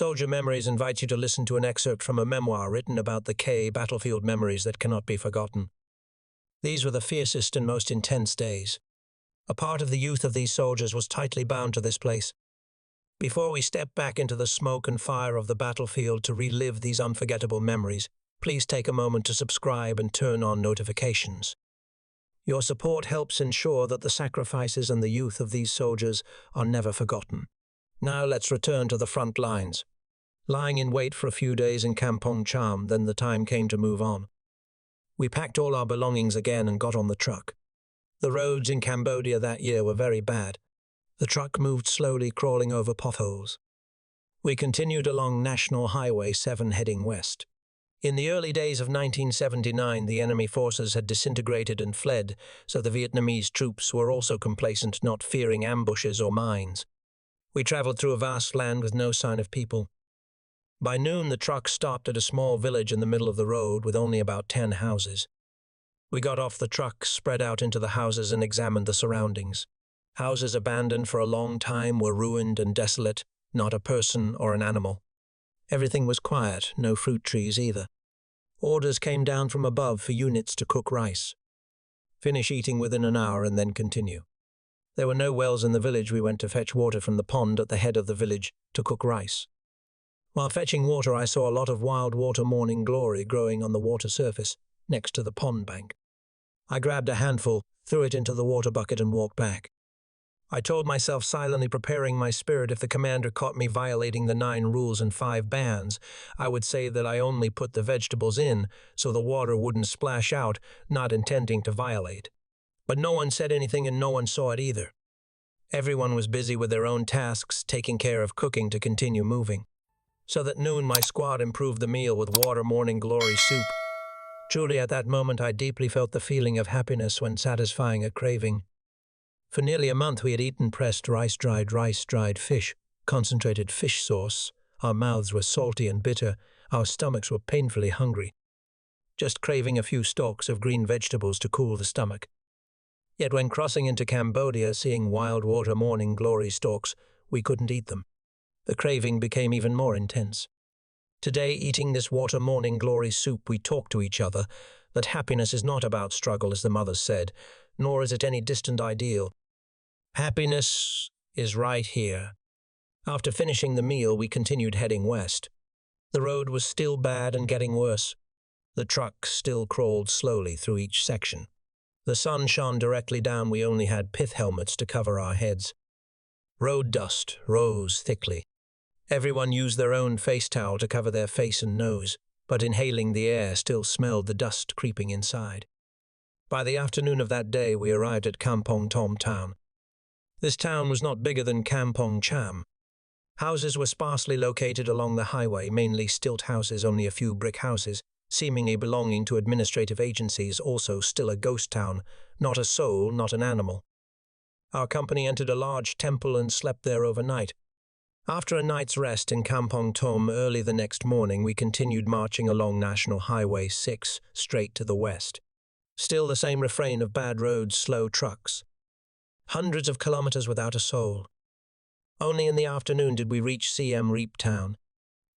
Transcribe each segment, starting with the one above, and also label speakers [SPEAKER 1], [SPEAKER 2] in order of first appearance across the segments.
[SPEAKER 1] Soldier Memories invites you to listen to an excerpt from a memoir written about the battlefield memories that cannot be forgotten. These were the fiercest and most intense days. A part of the youth of these soldiers was tightly bound to this place. Before we step back into the smoke and fire of the battlefield to relive these unforgettable memories, please take a moment to subscribe and turn on notifications. Your support helps ensure that the sacrifices and the youth of these soldiers are never forgotten. Now let's return to the front lines. Lying in wait for a few days in Kampong Cham, then the time came to move on. We packed all our belongings again and got on the truck. The roads in Cambodia that year were very bad. The truck moved slowly, crawling over potholes. We continued along National Highway 7 heading west. In the early days of 1979, the enemy forces had disintegrated and fled, so the Vietnamese troops were also complacent, not fearing ambushes or mines. We traveled through a vast land with no sign of people. By noon, the truck stopped at a small village in the middle of the road with only about 10 houses. We got off the truck, spread out into the houses and examined the surroundings. Houses abandoned for a long time were ruined and desolate, not a person or an animal. Everything was quiet, no fruit trees either. Orders came down from above for units to cook rice. Finish eating within an hour and then continue. There were no wells in the village. We went to fetch water from the pond at the head of the village to cook rice. While fetching water, I saw a lot of wild water morning glory growing on the water surface next to the pond bank. I grabbed a handful, threw it into the water bucket and walked back. I told myself, silently preparing my spirit, if the commander caught me violating the 9 rules and 5 bans, I would say that I only put the vegetables in so the water wouldn't splash out, not intending to violate. But no one said anything and no one saw it either. Everyone was busy with their own tasks, taking care of cooking to continue moving. So at noon, my squad improved the meal with water morning glory soup. Truly, at that moment, I deeply felt the feeling of happiness when satisfying a craving. For nearly a month, we had eaten pressed rice-dried fish, concentrated fish sauce. Our mouths were salty and bitter. Our stomachs were painfully hungry, just craving a few stalks of green vegetables to cool the stomach. Yet when crossing into Cambodia, seeing wild water morning glory stalks, we couldn't eat them. The craving became even more intense. Today, eating this water morning glory soup, we talked to each other that happiness is not about struggle, as the mothers said, nor is it any distant ideal. Happiness is right here. After finishing the meal, we continued heading west. The road was still bad and getting worse. The truck still crawled slowly through each section. The sun shone directly down. We only had pith helmets to cover our heads. Road dust rose thickly. Everyone used their own face towel to cover their face and nose, but inhaling the air still smelled the dust creeping inside. By the afternoon of that day, we arrived at Kampong Tom town. This town was not bigger than Kampong Cham. Houses were sparsely located along the highway, mainly stilt houses, only a few brick houses, seemingly belonging to administrative agencies, also still a ghost town, not a soul, not an animal. Our company entered a large temple and slept there overnight. After a night's rest in Kampong Tom, early the next morning, we continued marching along National Highway 6, straight to the west. Still the same refrain of bad roads, slow trucks. Hundreds of kilometers without a soul. Only in the afternoon did we reach Siem Reap town.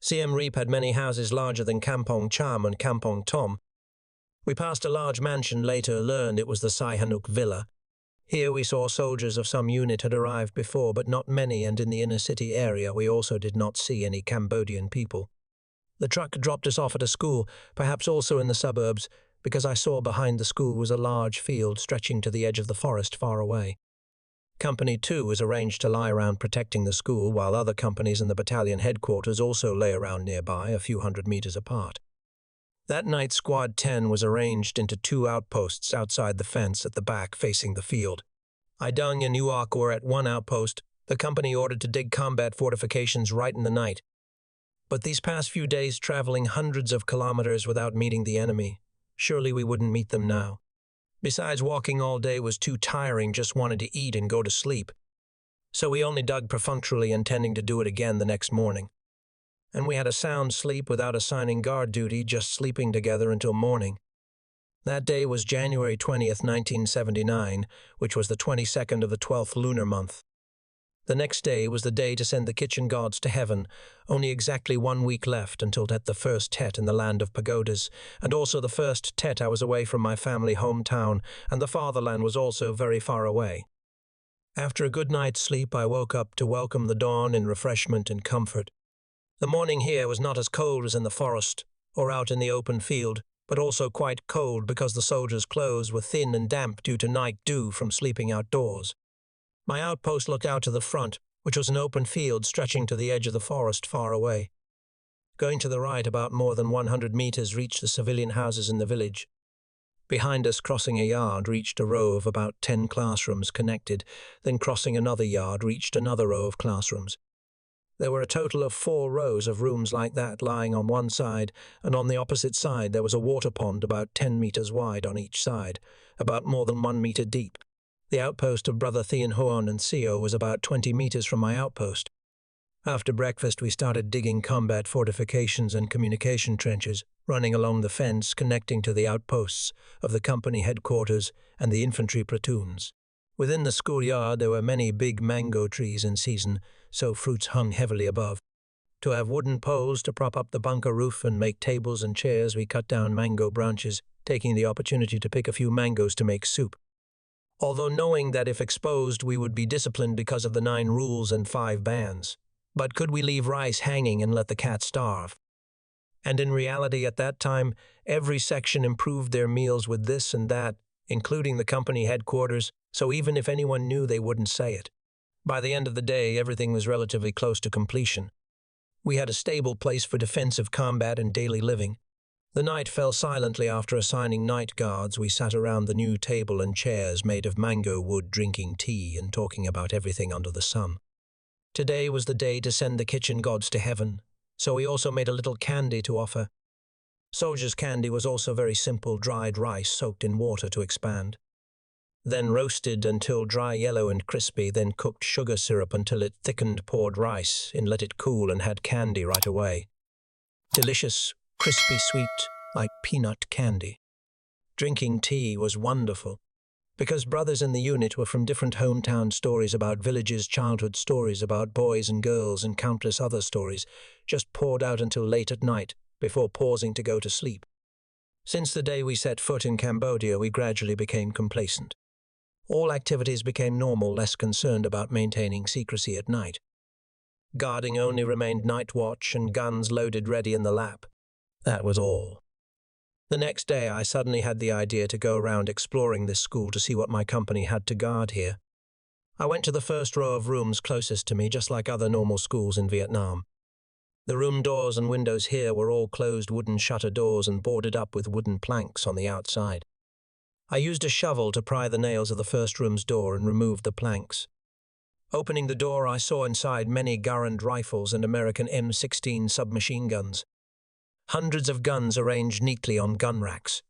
[SPEAKER 1] Siem Reap had many houses larger than Kampong Cham and Kampong Tom. We passed a large mansion, later learned it was the Sihanouk Villa. Here we saw soldiers of some unit had arrived before, but not many, and in the inner city area we also did not see any Cambodian people. The truck dropped us off at a school, perhaps also in the suburbs, because I saw behind the school was a large field stretching to the edge of the forest far away. Company 2 was arranged to lie around protecting the school, while other companies in the battalion headquarters also lay around nearby, a few hundred meters apart. That night, Squad 10 was arranged into 2 outposts outside the fence at the back facing the field. Idung and Uok were at one outpost, the company ordered to dig combat fortifications right in the night. But these past few days, traveling hundreds of kilometers without meeting the enemy, surely we wouldn't meet them now. Besides, walking all day was too tiring, just wanted to eat and go to sleep. So we only dug perfunctorily, intending to do it again the next morning. And we had a sound sleep without assigning guard duty, just sleeping together until morning. That day was January 20th, 1979, which was the 22nd of the 12th lunar month. The next day was the day to send the kitchen gods to heaven, only exactly 1 week left until the first Tet in the land of pagodas, and also the first Tet I was away from my family hometown, and the fatherland was also very far away. After a good night's sleep, I woke up to welcome the dawn in refreshment and comfort. The morning here was not as cold as in the forest or out in the open field, but also quite cold because the soldiers' clothes were thin and damp due to night dew from sleeping outdoors. My outpost looked out to the front, which was an open field stretching to the edge of the forest far away. Going to the right about more than 100 meters reached the civilian houses in the village. Behind us, crossing a yard, reached a row of about 10 classrooms connected, then crossing another yard reached another row of classrooms. There were a total of 4 rows of rooms like that lying on one side, and on the opposite side there was a water pond about 10 meters wide on each side, about more than 1 meter deep. The outpost of Brother Thien Horn and Seo was about 20 meters from my outpost. After breakfast, we started digging combat fortifications and communication trenches, running along the fence connecting to the outposts of the company headquarters and the infantry platoons. Within the schoolyard, there were many big mango trees in season, so fruits hung heavily above. To have wooden poles to prop up the bunker roof and make tables and chairs, we cut down mango branches, taking the opportunity to pick a few mangoes to make soup. Although knowing that if exposed we would be disciplined because of the 9 rules and 5 bans. But could we leave rice hanging and let the cat starve? And in reality at that time, every section improved their meals with this and that, including the company headquarters, so even if anyone knew they wouldn't say it. By the end of the day, everything was relatively close to completion. We had a stable place for defensive combat and daily living. The night fell silently after assigning night guards. We sat around the new table and chairs made of mango wood drinking tea and talking about everything under the sun. Today was the day to send the kitchen gods to heaven, so we also made a little candy to offer. Soldiers' candy was also very simple, dried rice soaked in water to expand. Then roasted until dry yellow and crispy, then cooked sugar syrup until it thickened, poured rice in, let it cool, and had candy right away. Delicious, crispy sweet, like peanut candy. Drinking tea was wonderful. Because brothers in the unit were from different hometown stories about villages, childhood stories about boys and girls, and countless other stories, just poured out until late at night, before pausing to go to sleep. Since the day we set foot in Cambodia, we gradually became complacent. All activities became normal, less concerned about maintaining secrecy at night. Guarding only remained night watch and guns loaded ready in the lap. That was all. The next day, I suddenly had the idea to go around exploring this school to see what my company had to guard here. I went to the first row of rooms closest to me, just like other normal schools in Vietnam. The room doors and windows here were all closed wooden shutter doors and boarded up with wooden planks on the outside. I used a shovel to pry the nails of the first room's door and removed the planks. Opening the door, I saw inside many Garand rifles and American M16 submachine guns. Hundreds of guns arranged neatly on gun racks.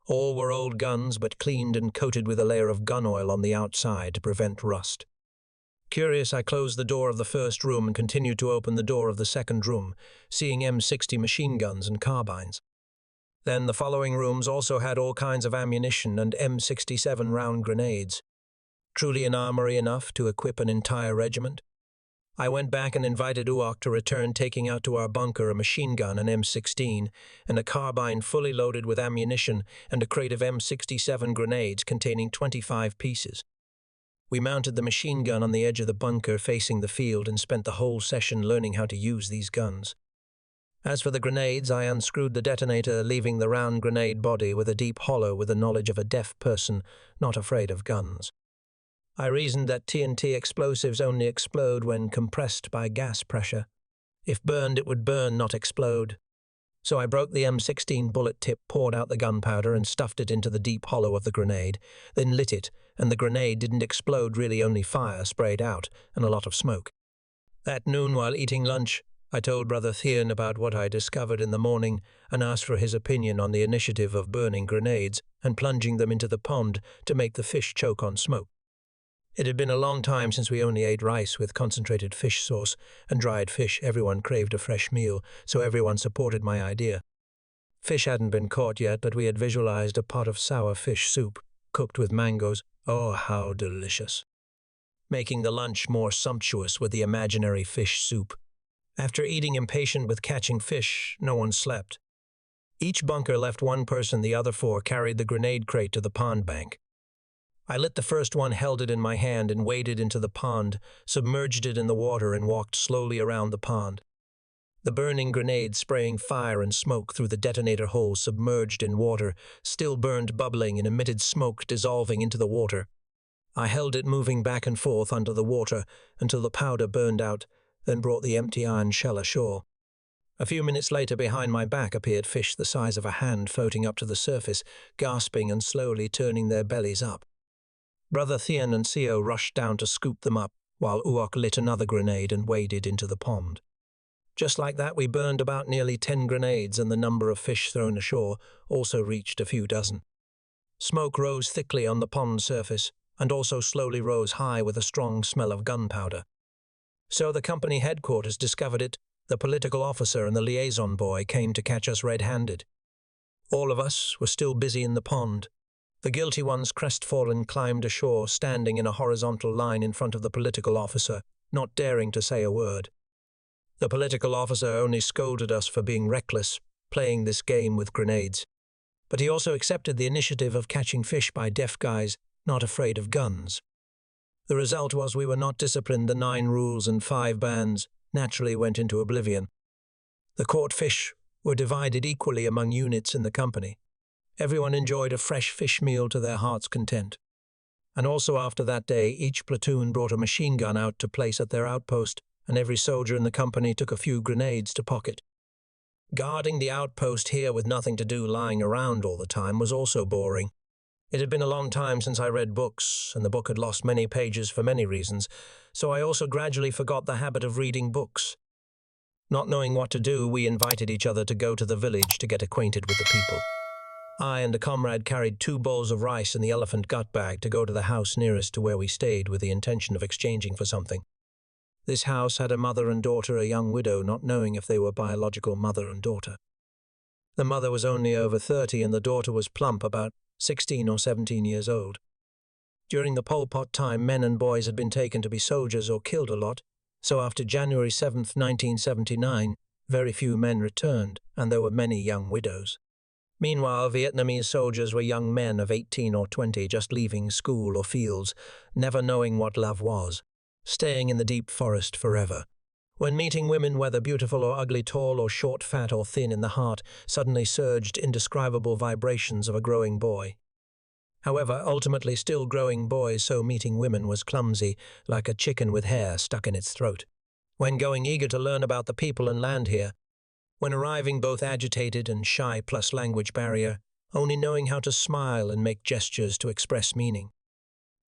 [SPEAKER 1] All were old guns, but cleaned and coated with a layer of gun oil on the outside to prevent rust. Curious, I closed the door of the first room and continued to open the door of the second room, seeing M60 machine guns and carbines. Then the following rooms also had all kinds of ammunition and M67 round grenades. Truly an armory enough to equip an entire regiment. I went back and invited Uok to return, taking out to our bunker a machine gun, an M16, and a carbine fully loaded with ammunition, and a crate of M67 grenades containing 25 pieces. We mounted the machine gun on the edge of the bunker facing the field and spent the whole session learning how to use these guns. As for the grenades, I unscrewed the detonator, leaving the round grenade body with a deep hollow with the knowledge of a deaf person not afraid of guns. I reasoned that TNT explosives only explode when compressed by gas pressure. If burned, it would burn, not explode. So I broke the M16 bullet tip, poured out the gunpowder, and stuffed it into the deep hollow of the grenade, then lit it, and the grenade didn't explode, really only fire sprayed out, and a lot of smoke. At noon, while eating lunch, I told Brother Thien about what I discovered in the morning and asked for his opinion on the initiative of burning grenades and plunging them into the pond to make the fish choke on smoke. It had been a long time since we only ate rice with concentrated fish sauce and dried fish. Everyone craved a fresh meal, so everyone supported my idea. Fish hadn't been caught yet, but we had visualized a pot of sour fish soup, cooked with mangoes. Oh, how delicious. making the lunch more sumptuous with the imaginary fish soup. After eating impatient with catching fish, no one slept. Each bunker left one person, the other four carried the grenade crate to the pond bank. I lit the first one, held it in my hand, and waded into the pond, submerged it in the water, and walked slowly around the pond. The burning grenade spraying fire and smoke through the detonator hole submerged in water, still burned, bubbling, and emitted smoke dissolving into the water. I held it moving back and forth under the water until the powder burned out, then brought the empty iron shell ashore. A few minutes later, behind my back appeared fish the size of a hand floating up to the surface, gasping and slowly turning their bellies up. Brother Thien and Sio rushed down to scoop them up, while Uok lit another grenade and waded into the pond. Just like that, we burned about nearly 10 grenades, and the number of fish thrown ashore also reached a few dozen. Smoke rose thickly on the pond surface, and also slowly rose high with a strong smell of gunpowder. So the company headquarters discovered it. The political officer and the liaison boy came to catch us red-handed. All of us were still busy in the pond. The guilty ones, crestfallen, climbed ashore, standing in a horizontal line in front of the political officer, not daring to say a word. The political officer only scolded us for being reckless, playing this game with grenades. But he also accepted the initiative of catching fish by deaf guys not afraid of guns. The result was we were not disciplined. The 9 rules and 5 bans naturally went into oblivion. The caught fish were divided equally among units in the company. Everyone enjoyed a fresh fish meal to their heart's content. And also after that day, each platoon brought a machine gun out to place at their outpost, and every soldier in the company took a few grenades to pocket. Guarding the outpost here with nothing to do, lying around all the time, was also boring. It had been a long time since I read books, and the book had lost many pages for many reasons, so I also gradually forgot the habit of reading books. Not knowing what to do, we invited each other to go to the village to get acquainted with the people. I and a comrade carried 2 bowls of rice in the elephant gut bag to go to the house nearest to where we stayed with the intention of exchanging for something. This house had a mother and daughter, a young widow, not knowing if they were biological mother and daughter. The mother was only over 30 and the daughter was plump, about 16 or 17 years old. During the Pol Pot time, men and boys had been taken to be soldiers or killed a lot, so after January 7, 1979, very few men returned, and there were many young widows. Meanwhile, Vietnamese soldiers were young men of 18 or 20, just leaving school or fields, never knowing what love was, staying in the deep forest forever. When meeting women, whether beautiful or ugly, tall or short, fat or thin, in the heart suddenly surged indescribable vibrations of a growing boy. However, ultimately still growing boys, so meeting women was clumsy, like a chicken with hair stuck in its throat. When going, eager to learn about the people and land here. When arriving, both agitated and shy plus language barrier, only knowing how to smile and make gestures to express meaning.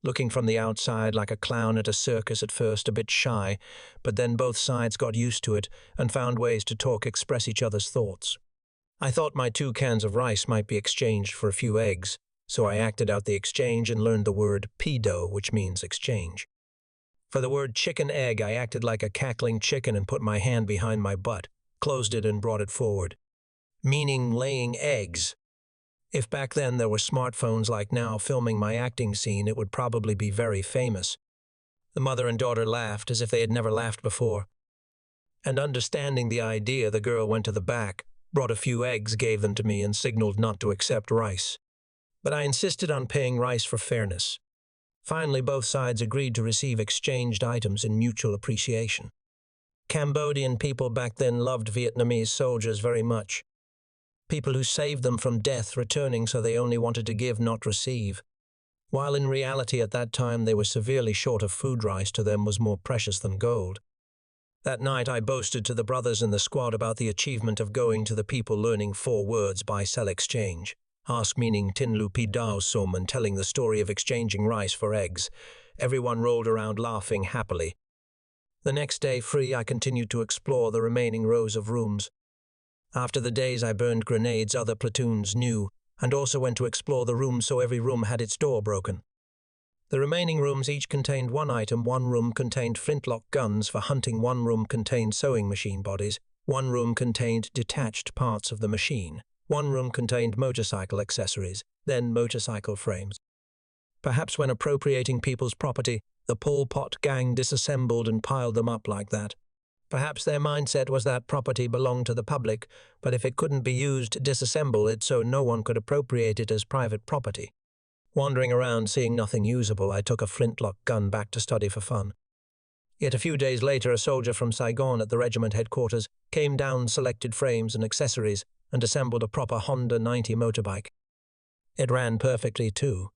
[SPEAKER 1] Looking from the outside like a clown at a circus at first, a bit shy, but then both sides got used to it and found ways to talk, express each other's thoughts. I thought my 2 cans of rice might be exchanged for a few eggs, so I acted out the exchange and learned the word pedo, which means exchange. For the word chicken egg, I acted like a cackling chicken and put my hand behind my butt, closed it and brought it forward, meaning laying eggs. If back then there were smartphones like now filming my acting scene, it would probably be very famous. The mother and daughter laughed as if they had never laughed before. And understanding the idea, the girl went to the back, brought a few eggs, gave them to me, and signaled not to accept rice. But I insisted on paying rice for fairness. Finally, both sides agreed to receive exchanged items in mutual appreciation. Cambodian people back then loved Vietnamese soldiers very much. People who saved them from death, returning so they only wanted to give, not receive. While in reality at that time they were severely short of food, rice to them was more precious than gold. That night I boasted to the brothers in the squad about the achievement of going to the people, learning 4 words by cell exchange. Ask meaning tin lu pi dao sum, and telling the story of exchanging rice for eggs. Everyone rolled around laughing happily. The next day, free, I continued to explore the remaining rows of rooms. After the days I burned grenades, other platoons knew, and also went to explore the rooms, so every room had its door broken. The remaining rooms each contained 1 item. 1 room contained flintlock guns for hunting, 1 room contained sewing machine bodies, 1 room contained detached parts of the machine, 1 room contained motorcycle accessories, then motorcycle frames. Perhaps when appropriating people's property, The Pol Pot gang disassembled and piled them up like that. Perhaps their mindset was that property belonged to the public, but if it couldn't be used, disassemble it so no one could appropriate it as private property. Wandering around, seeing nothing usable, I took a flintlock gun back to study for fun. Yet a few days later, a soldier from Saigon at the regiment headquarters came down selected frames and accessories and assembled a proper Honda 90 motorbike. It ran perfectly, too.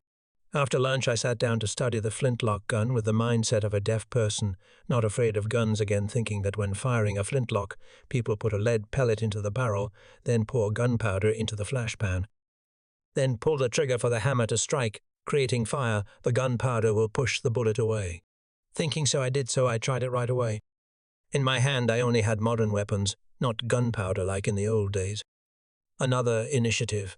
[SPEAKER 1] After lunch, I sat down to study the flintlock gun with the mindset of a deaf person, not afraid of guns again, thinking that when firing a flintlock, people put a lead pellet into the barrel, then pour gunpowder into the flashpan. Then pull the trigger for the hammer to strike, creating fire. The gunpowder will push the bullet away. Thinking so, I tried it right away. In my hand, I only had modern weapons, not gunpowder like in the old days. Another initiative.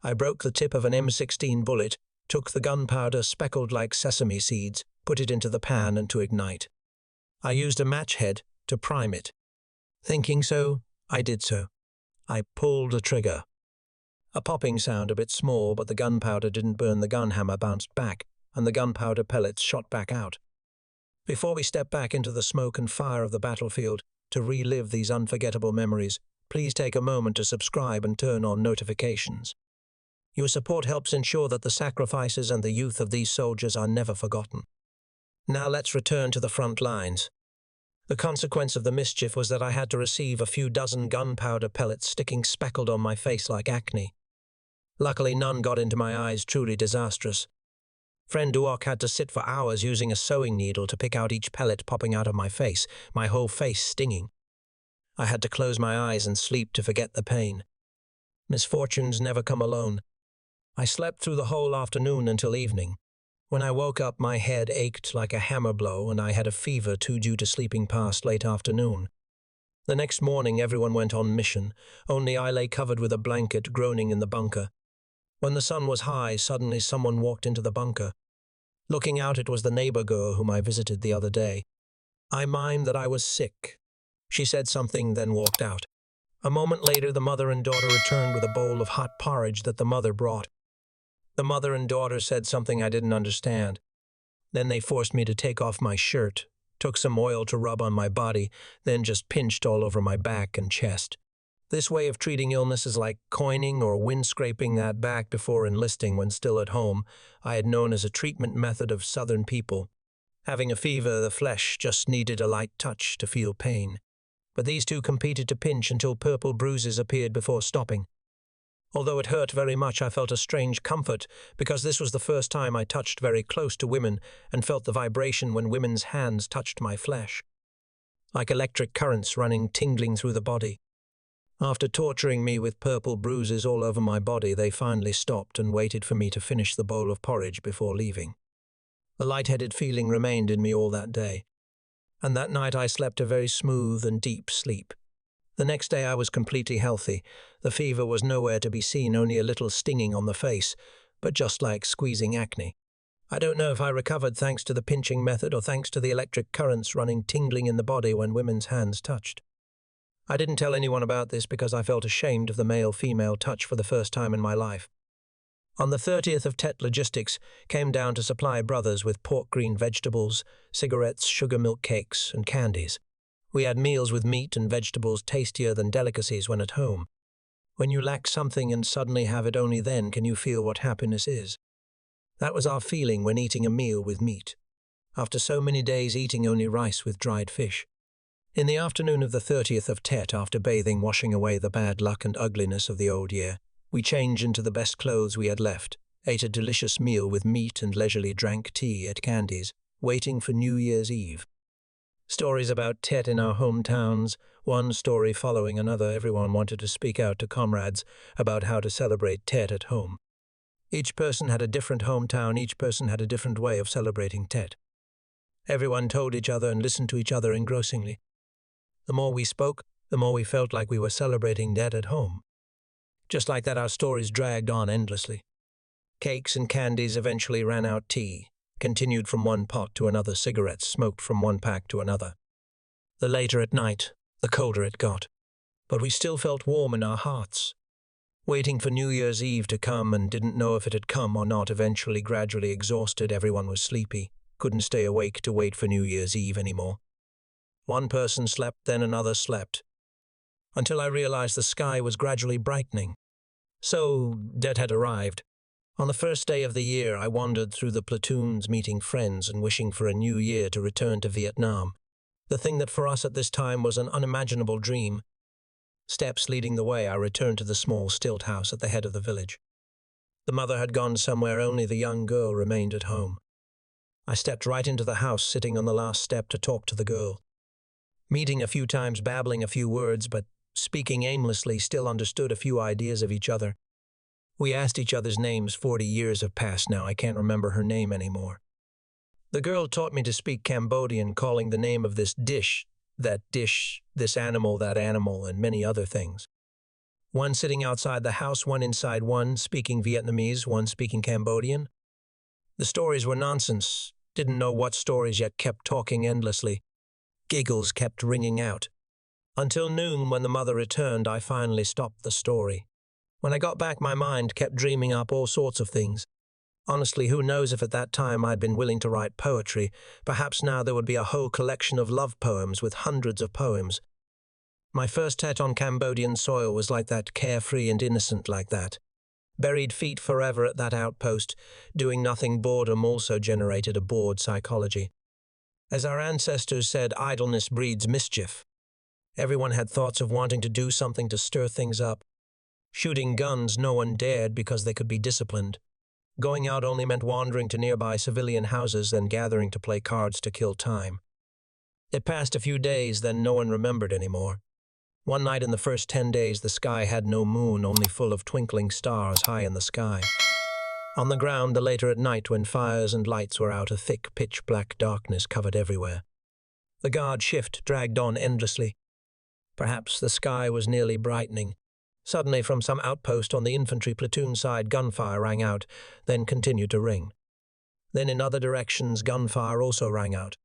[SPEAKER 1] I broke the tip of an M16 bullet, took the gunpowder speckled like sesame seeds, put it into the pan and to ignite. I used a match head to prime it. Thinking so, I did so. I pulled the trigger. A popping sound, a bit small, but the gunpowder didn't burn. The gun hammer bounced back, and the gunpowder pellets shot back out. Before we step back into the smoke and fire of the battlefield to relive these unforgettable memories, please take a moment to subscribe and turn on notifications. Your support helps ensure that the sacrifices and the youth of these soldiers are never forgotten. Now let's return to the front lines. The consequence of the mischief was that I had to receive a few dozen gunpowder pellets sticking speckled on my face like acne. Luckily, none got into my eyes, truly disastrous. Friend Duok had to sit for hours using a sewing needle to pick out each pellet popping out of my face, my whole face stinging. I had to close my eyes and sleep to forget the pain. Misfortunes never come alone. I slept through the whole afternoon until evening. When I woke up, my head ached like a hammer blow, and I had a fever too due to sleeping past late afternoon. The next morning, everyone went on mission. Only I lay covered with a blanket, groaning in the bunker. When the sun was high, suddenly someone walked into the bunker. Looking out, it was the neighbor girl whom I visited the other day. I mimed that I was sick. She said something, then walked out. A moment later, the mother and daughter returned with a bowl of hot porridge that the mother brought. The mother and daughter said something I didn't understand. Then they forced me to take off my shirt, took some oil to rub on my body, then just pinched all over my back and chest. This way of treating illness is like coining or wind-scraping that back before enlisting when still at home. I had known as a treatment method of Southern people. Having a fever, the flesh just needed a light touch to feel pain. But these two competed to pinch until purple bruises appeared before stopping. Although it hurt very much, I felt a strange comfort, because this was the first time I touched very close to women and felt the vibration when women's hands touched my flesh. Like electric currents running, tingling through the body. After torturing me with purple bruises all over my body, they finally stopped and waited for me to finish the bowl of porridge before leaving. The lightheaded feeling remained in me all that day, and that night I slept a very smooth and deep sleep. The next day I was completely healthy. The fever was nowhere to be seen, only a little stinging on the face, but just like squeezing acne. I don't know if I recovered thanks to the pinching method or thanks to the electric currents running tingling in the body when women's hands touched. I didn't tell anyone about this because I felt ashamed of the male-female touch for the first time in my life. On the 30th of Tet, logistics came down to supply brothers with pork green vegetables, cigarettes, sugar milk cakes, and candies. We had meals with meat and vegetables tastier than delicacies when at home. When you lack something and suddenly have it, only then can you feel what happiness is. That was our feeling when eating a meal with meat. After so many days eating only rice with dried fish. In the afternoon of the 30th of Tet, after bathing, washing away the bad luck and ugliness of the old year, we changed into the best clothes we had left, ate a delicious meal with meat and leisurely drank tea at Candies, waiting for New Year's Eve. Stories about Tet in our hometowns, one story following another. Everyone wanted to speak out to comrades about how to celebrate Tet at home. Each person had a different hometown, each person had a different way of celebrating Tet. Everyone told each other and listened to each other engrossingly. The more we spoke, the more we felt like we were celebrating Tet at home. Just like that, our stories dragged on endlessly. Cakes and candies eventually ran out. Tea continued from one pot to another, cigarettes smoked from one pack to another. The later at night, the colder it got. But we still felt warm in our hearts. Waiting for New Year's Eve to come and didn't know if it had come or not. Eventually, gradually exhausted, everyone was sleepy. Couldn't stay awake to wait for New Year's Eve anymore. One person slept, then another slept, until I realized the sky was gradually brightening. So, death had arrived. On the first day of the year, I wandered through the platoons, meeting friends and wishing for a new year to return to Vietnam. The thing that for us at this time was an unimaginable dream. Steps leading the way, I returned to the small stilt house at the head of the village. The mother had gone somewhere, only the young girl remained at home. I stepped right into the house, sitting on the last step to talk to the girl. Meeting a few times, babbling a few words, but speaking aimlessly, still understood a few ideas of each other. We asked each other's names. 40 years have passed now, I can't remember her name anymore. The girl taught me to speak Cambodian, calling the name of this dish, that dish, this animal, that animal, and many other things. One sitting outside the house, one inside, one speaking Vietnamese, one speaking Cambodian. The stories were nonsense. Didn't know what stories, yet kept talking endlessly. Giggles kept ringing out. Until noon, when the mother returned, I finally stopped the story. When I got back, my mind kept dreaming up all sorts of things. Honestly, who knows if at that time I'd been willing to write poetry. Perhaps now there would be a whole collection of love poems with hundreds of poems. My first tet on Cambodian soil was like that, carefree and innocent like that. Buried feet forever at that outpost, doing nothing. Boredom also generated a bored psychology. As our ancestors said, idleness breeds mischief. Everyone had thoughts of wanting to do something to stir things up. Shooting guns, no one dared because they could be disciplined. Going out only meant wandering to nearby civilian houses, then gathering to play cards to kill time. It passed a few days, then no one remembered anymore. One night in the first 10 days, the sky had no moon, only full of twinkling stars high in the sky. On the ground, the later at night, when fires and lights were out, a thick pitch-black darkness covered everywhere. The guard shift dragged on endlessly. Perhaps the sky was nearly brightening. Suddenly, from some outpost on the infantry platoon side, gunfire rang out, then continued to ring. Then in other directions, gunfire also rang out.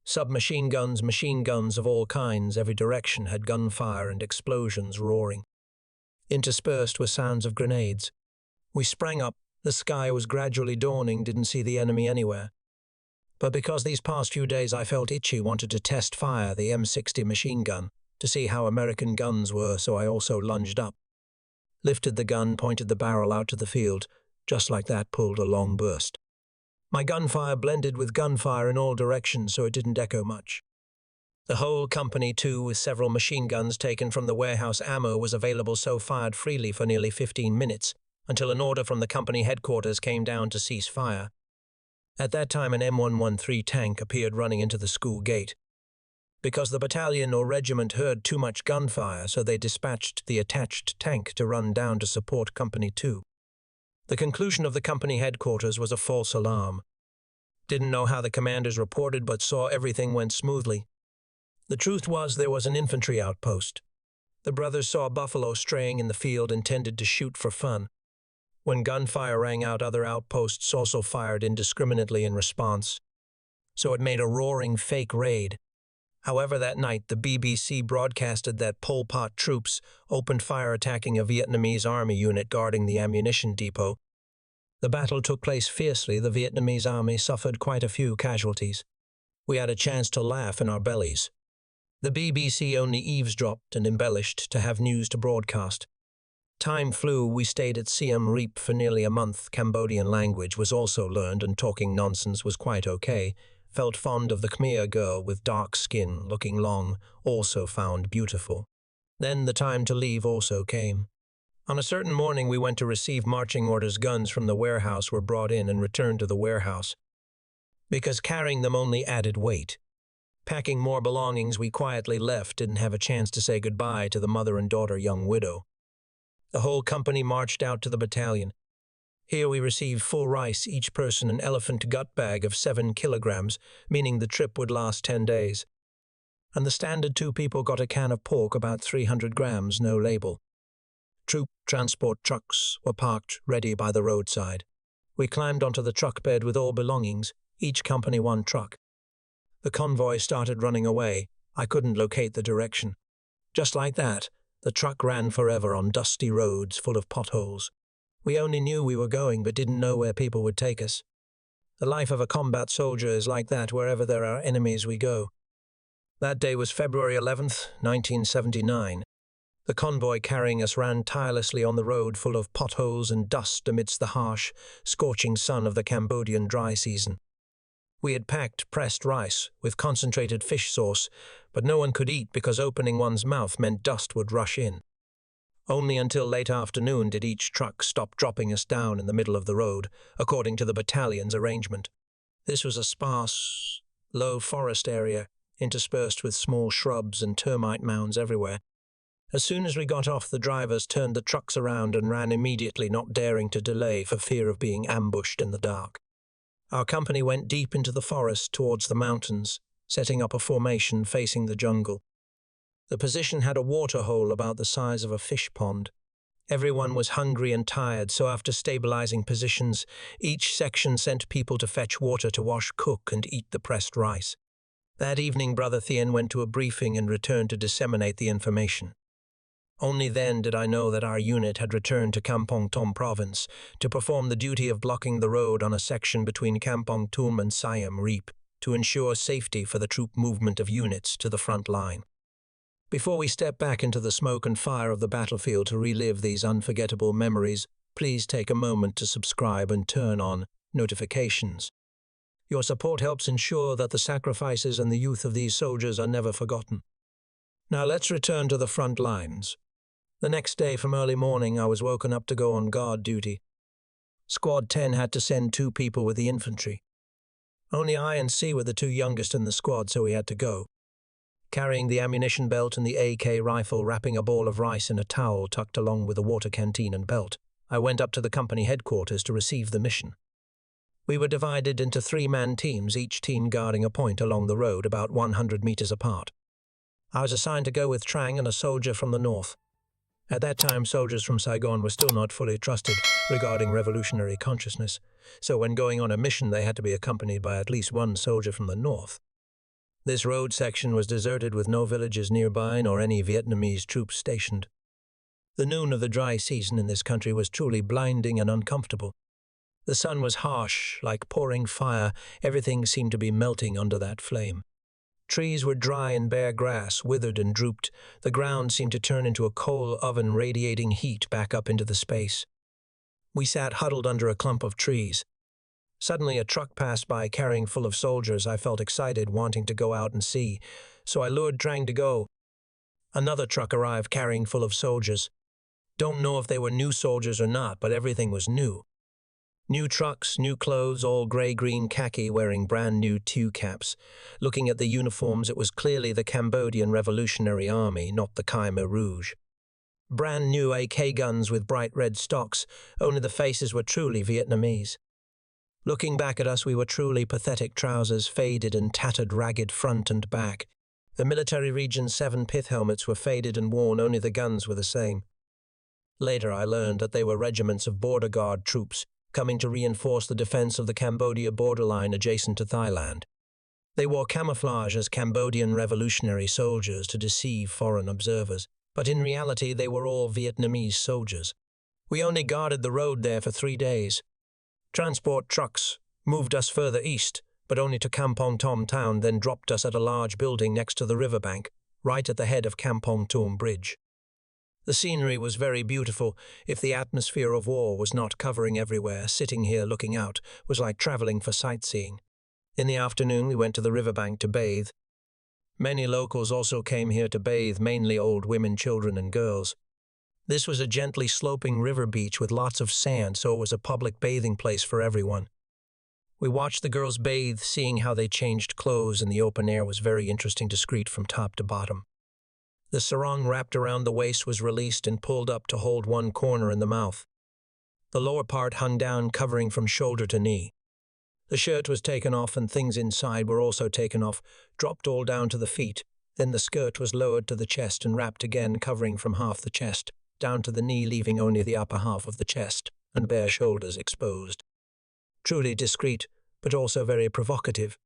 [SPEAKER 1] Submachine guns, machine guns of all kinds, every direction had gunfire and explosions roaring. Interspersed were sounds of grenades. We sprang up. The sky was gradually dawning, didn't see the enemy anywhere. But because these past few days I felt itchy, wanted to test fire the M60 machine gun, to see how American guns were, so I also lunged up. Lifted the gun, pointed the barrel out to the field, just like that, pulled a long burst. My gunfire blended with gunfire in all directions, so it didn't echo much. The whole company, too, with several machine guns taken from the warehouse ammo, was available, so fired freely for nearly 15 minutes, until an order from the company headquarters came down to cease fire. At that time, an M113 tank appeared running into the school gate. Because the battalion or regiment heard too much gunfire, so they dispatched the attached tank to run down to support Company 2. The conclusion of the company headquarters was a false alarm. Didn't know how the commanders reported, but saw everything went smoothly. The truth was there was an infantry outpost. The brothers saw a buffalo straying in the field, intended to shoot for fun. When gunfire rang out, other outposts also fired indiscriminately in response. So it made a roaring fake raid. However, that night, the BBC broadcasted that Pol Pot troops opened fire attacking a Vietnamese army unit guarding the ammunition depot. The battle took place fiercely. The Vietnamese army suffered quite a few casualties. We had a chance to laugh in our bellies. The BBC only eavesdropped and embellished to have news to broadcast. Time flew. We stayed at Siem Reap for nearly a month. Cambodian language was also learned, and talking nonsense was quite okay. Felt fond of the Khmer girl with dark skin, looking long, also found beautiful. Then the time to leave also came. On a certain morning we went to receive marching orders. Guns from the warehouse were brought in and returned to the warehouse, because carrying them only added weight. Packing more belongings, we quietly left, didn't have a chance to say goodbye to the mother and daughter, young widow. The whole company marched out to the battalion. Here we received full rice, each person an elephant gut bag of 7 kilograms, meaning the trip would last 10 days. And the standard 2 people got a can of pork, about 300 grams, no label. Troop transport trucks were parked ready by the roadside. We climbed onto the truck bed with all belongings, each company 1 truck. The convoy started running away. I couldn't locate the direction. Just like that, the truck ran forever on dusty roads full of potholes. We only knew we were going, but didn't know where people would take us. The life of a combat soldier is like that wherever there are enemies we go. That day was February 11th, 1979. The convoy carrying us ran tirelessly on the road full of potholes and dust amidst the harsh, scorching sun of the Cambodian dry season. We had packed pressed rice with concentrated fish sauce, but no one could eat because opening one's mouth meant dust would rush in. Only until late afternoon did each truck stop dropping us down in the middle of the road, according to the battalion's arrangement. This was a sparse, low forest area, interspersed with small shrubs and termite mounds everywhere. As soon as we got off, the drivers turned the trucks around and ran immediately, not daring to delay for fear of being ambushed in the dark. Our company went deep into the forest towards the mountains, setting up a formation facing the jungle. The position had a water hole about the size of a fish pond. Everyone was hungry and tired, so after stabilizing positions, each section sent people to fetch water to wash, cook, and eat the pressed rice. That evening, Brother Thien went to a briefing and returned to disseminate the information. Only then did I know that our unit had returned to Kampong Tom province to perform the duty of blocking the road on a section between Kampong Tom and Siem Reap to ensure safety for the troop movement of units to the front line. Before we step back into the smoke and fire of the battlefield to relive these unforgettable memories, please take a moment to subscribe and turn on notifications. Your support helps ensure that the sacrifices and the youth of these soldiers are never forgotten. Now let's return to the front lines. The next day from early morning, I was woken up to go on guard duty. Squad 10 had to send 2 people with the infantry. Only I and C were the 2 youngest in the squad, so we had to go. Carrying the ammunition belt and the AK rifle, wrapping a ball of rice in a towel tucked along with a water canteen and belt, I went up to the company headquarters to receive the mission. We were divided into 3-man teams, each team guarding a point along the road about 100 meters apart. I was assigned to go with Trang and a soldier from the north. At that time, soldiers from Saigon were still not fully trusted regarding revolutionary consciousness, so when going on a mission they had to be accompanied by at least 1 soldier from the north. This road section was deserted with no villages nearby nor any Vietnamese troops stationed. The noon of the dry season in this country was truly blinding and uncomfortable. The sun was harsh, like pouring fire. Everything seemed to be melting under that flame. Trees were dry and bare grass, withered and drooped. The ground seemed to turn into a coal oven, radiating heat back up into the space. We sat huddled under a clump of trees. Suddenly a truck passed by carrying full of soldiers. I felt excited, wanting to go out and see, so I lured Trang to go. Another truck arrived carrying full of soldiers. Don't know if they were new soldiers or not, but everything was new. New trucks, new clothes, all grey-green khaki, wearing brand-new TU caps. Looking at the uniforms, it was clearly the Cambodian Revolutionary Army, not the Khmer Rouge. Brand-new AK guns with bright red stocks, only the faces were truly Vietnamese. Looking back at us, we were truly pathetic. Trousers, faded and tattered, ragged front and back. The military Region 7 pith helmets were faded and worn, only the guns were the same. Later I learned that they were regiments of border guard troops, coming to reinforce the defense of the Cambodia borderline adjacent to Thailand. They wore camouflage as Cambodian revolutionary soldiers to deceive foreign observers, but in reality they were all Vietnamese soldiers. We only guarded the road there for 3 days. Transport trucks moved us further east, but only to Kampong Tom town, then dropped us at a large building next to the riverbank, right at the head of Kampong Tom Bridge. The scenery was very beautiful. If the atmosphere of war was not covering everywhere, sitting here looking out was like traveling for sightseeing. In the afternoon we went to the riverbank to bathe. Many locals also came here to bathe, mainly old women, children and girls. This was a gently sloping river beach with lots of sand, so it was a public bathing place for everyone. We watched the girls bathe, seeing how they changed clothes in the open air was very interesting, discreet from top to bottom. The sarong wrapped around the waist was released and pulled up to hold one corner in the mouth. The lower part hung down, covering from shoulder to knee. The shirt was taken off and things inside were also taken off, dropped all down to the feet. Then the skirt was lowered to the chest and wrapped again, covering from half the chest down to the knee, leaving only the upper half of the chest and bare shoulders exposed. Truly discreet, but also very provocative.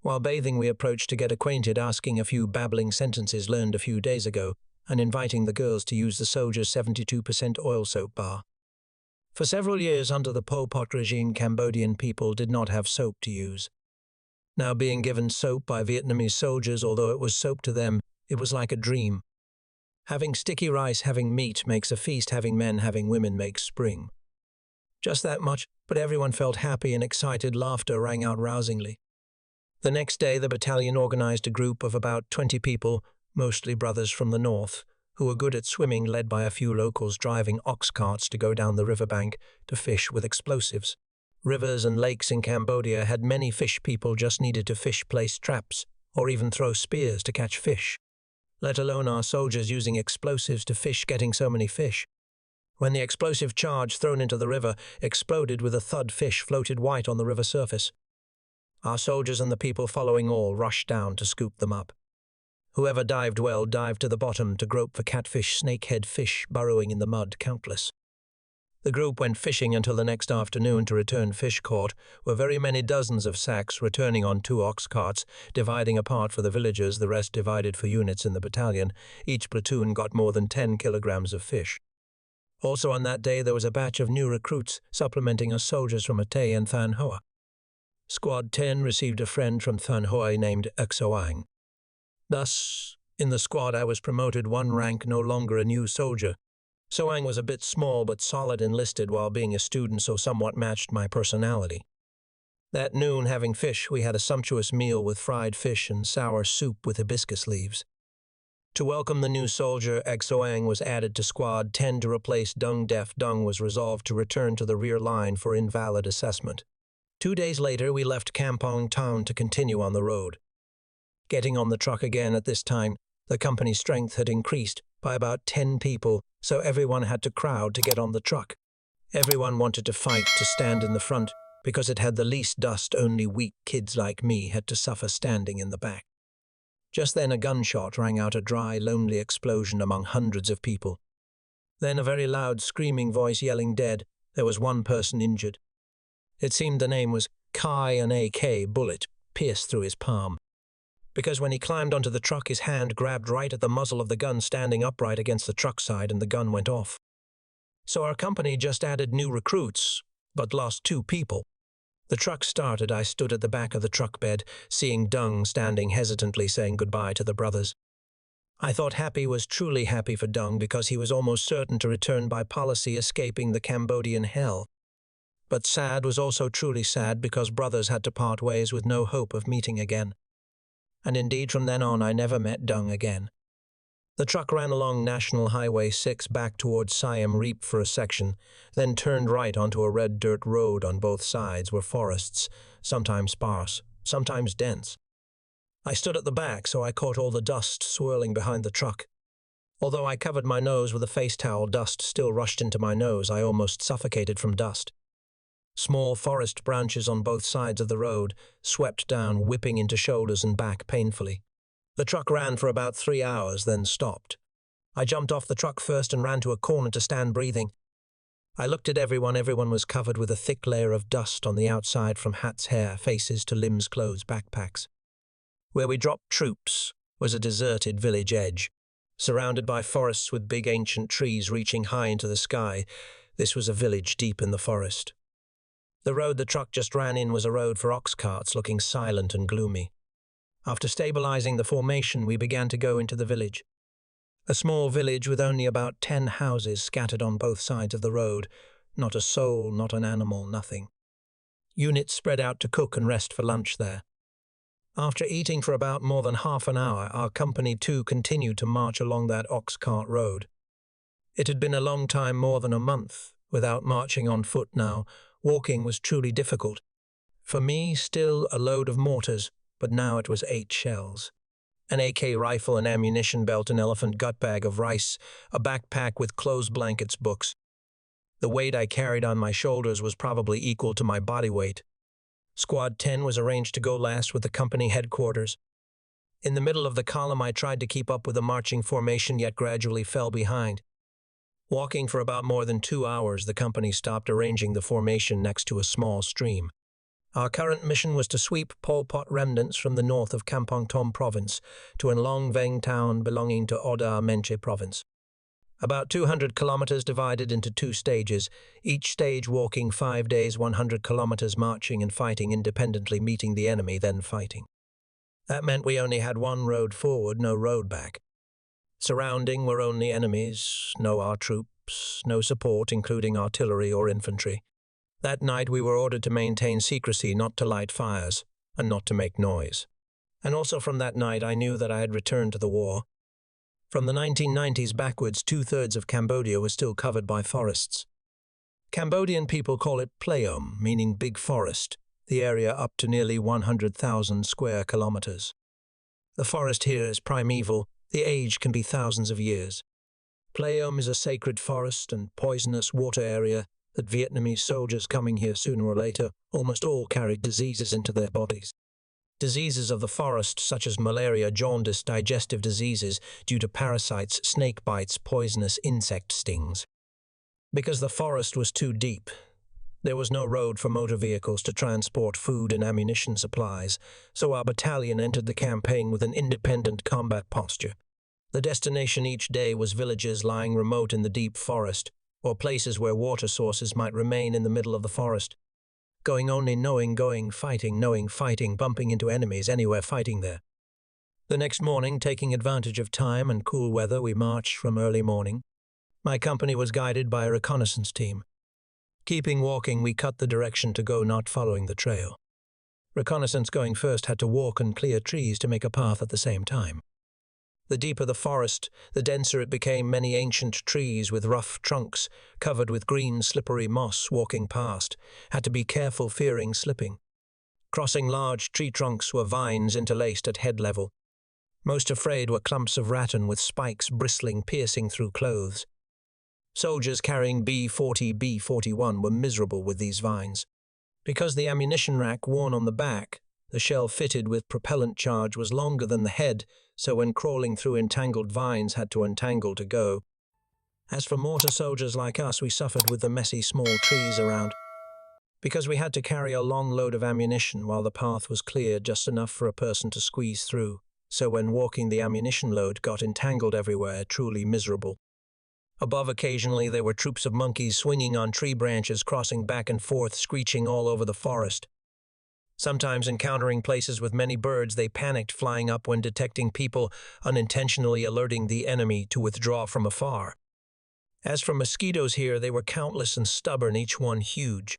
[SPEAKER 1] While bathing we approached to get acquainted, asking a few babbling sentences learned a few days ago, and inviting the girls to use the soldiers' 72% oil soap bar. For several years under the Pol Pot regime, Cambodian people did not have soap to use. Now being given soap by Vietnamese soldiers, although it was soap to them, it was like a dream. Having sticky rice, having meat makes a feast, having men, having women makes spring. Just that much, but everyone felt happy and excited. Laughter rang out rousingly. The next day, the battalion organized a group of about 20 people, mostly brothers from the north, who were good at swimming, led by a few locals driving ox carts to go down the riverbank to fish with explosives. Rivers and lakes in Cambodia had many fish. People just needed to fish, place traps, or even throw spears to catch fish. Let alone our soldiers using explosives to fish, getting so many fish. When the explosive charge thrown into the river exploded with a thud, fish floated white on the river surface. Our soldiers and the people following all rushed down to scoop them up. Whoever dived well dived to the bottom to grope for catfish, snakehead fish burrowing in the mud, countless. The group went fishing until the next afternoon to return fish caught, were very many dozens of sacks returning on 2 ox carts, dividing apart for the villagers, the rest divided for units in the battalion. Each platoon got more than 10 kilograms of fish. Also on that day there was a batch of new recruits supplementing us soldiers from Atay and Than Hoa. Squad 10 received a friend from Than Hoa named Xoang. Thus, in the squad I was promoted 1 rank, no longer a new soldier. Xoang was a bit small but solid, enlisted while being a student, so somewhat matched my personality. That noon, having fish, we had a sumptuous meal with fried fish and sour soup with hibiscus leaves. To welcome the new soldier, Xoang was added to Squad 10 to replace Dung Def. Dung was resolved to return to the rear line for invalid assessment. 2 days later, we left Kampong town to continue on the road. Getting on the truck again at this time, the company's strength had increased by about 10 people, so everyone had to crowd to get on the truck. Everyone wanted to fight to stand in the front because it had the least dust. Only weak kids like me had to suffer standing in the back. Just then a gunshot rang out, a dry, lonely explosion among hundreds of people. Then a very loud screaming voice yelling dead. There was 1 person injured. It seemed the name was Kai. An AK bullet pierced through his palm. Because when he climbed onto the truck, his hand grabbed right at the muzzle of the gun, standing upright against the truck side, and the gun went off. So our company just added new recruits, but lost 2 people. The truck started. I stood at the back of the truck bed, seeing Dung standing hesitantly saying goodbye to the brothers. I thought happy was truly happy for Dung because he was almost certain to return by policy, escaping the Cambodian hell. But sad was also truly sad because brothers had to part ways with no hope of meeting again. And indeed from then on I never met Dung again. The truck ran along National Highway 6 back towards Siem Reap for a section, then turned right onto a red dirt road. On both sides were forests, sometimes sparse, sometimes dense. I stood at the back, so I caught all the dust swirling behind the truck. Although I covered my nose with a face towel, dust still rushed into my nose. I almost suffocated from dust. Small forest branches on both sides of the road swept down, whipping into shoulders and back painfully. The truck ran for about 3 hours, then stopped. I jumped off the truck first and ran to a corner to stand breathing. I looked at everyone. Everyone was covered with a thick layer of dust on the outside, from hats, hair, faces to limbs, clothes, backpacks. Where we dropped troops was a deserted village edge, surrounded by forests with big ancient trees reaching high into the sky. This was a village deep in the forest. The road the truck just ran in was a road for ox carts, looking silent and gloomy. After stabilizing the formation, we began to go into the village. A small village with only about 10 houses scattered on both sides of the road. Not a soul, not an animal, nothing. Units spread out to cook and rest for lunch there. After eating for about more than half an hour, our company too continued to march along that ox cart road. It had been a long time, more than a month, without marching on foot now. Walking was truly difficult. For me, still a load of mortars, but now it was 8 shells. An AK rifle, an ammunition belt, an elephant gut bag of rice, a backpack with clothes, blankets, books. The weight I carried on my shoulders was probably equal to my body weight. Squad 10 was arranged to go last with the company headquarters. In the middle of the column, I tried to keep up with the marching formation, yet gradually fell behind. Walking for about more than 2 hours, the company stopped, arranging the formation next to a small stream. Our current mission was to sweep Pol Pot remnants from the north of Kampong Tom province to Long Veng town belonging to Oda Menche province. About 200 kilometers divided into 2 stages, each stage walking 5 days, 100 kilometers marching and fighting independently, meeting the enemy, then fighting. That meant we only had one road forward, no road back. Surrounding were only enemies, no our troops, no support, including artillery or infantry. That night we were ordered to maintain secrecy, not to light fires, and not to make noise. And also from that night I knew that I had returned to the war. From the 1990s backwards, 2/3 of Cambodia was still covered by forests. Cambodian people call it Playom, meaning big forest, the area up to nearly 100,000 square kilometers. The forest here is primeval, the age can be thousands of years. Playom is a sacred forest and poisonous water area that Vietnamese soldiers coming here sooner or later almost all carried diseases into their bodies. Diseases of the forest such as malaria, jaundice, digestive diseases due to parasites, snake bites, poisonous insect stings. Because the forest was too deep, there was no road for motor vehicles to transport food and ammunition supplies, so our battalion entered the campaign with an independent combat posture. The destination each day was villages lying remote in the deep forest, or places where water sources might remain in the middle of the forest. Going only knowing fighting, bumping into enemies anywhere, fighting there. The next morning, taking advantage of time and cool weather, we marched from early morning. My company was guided by a reconnaissance team. Keeping walking, we cut the direction to go, not following the trail. Reconnaissance going first had to walk and clear trees to make a path at the same time. The deeper the forest, the denser it became, many ancient trees with rough trunks, covered with green, slippery moss. Walking past, had to be careful, fearing slipping. Crossing large tree trunks were vines interlaced at head level. Most afraid were clumps of rattan with spikes bristling, piercing through clothes. Soldiers carrying B-40, B-41 were miserable with these vines. Because the ammunition rack worn on the back, the shell fitted with propellant charge, was longer than the head, so when crawling through entangled vines had to untangle to go. As for mortar soldiers like us, we suffered with the messy small trees around. Because we had to carry a long load of ammunition while the path was clear, just enough for a person to squeeze through, so when walking the ammunition load got entangled everywhere, truly miserable. Above occasionally there were troops of monkeys swinging on tree branches, crossing back and forth, screeching all over the forest. Sometimes encountering places with many birds, they panicked, flying up when detecting people, unintentionally alerting the enemy to withdraw from afar. As for mosquitoes here, they were countless and stubborn, each one huge.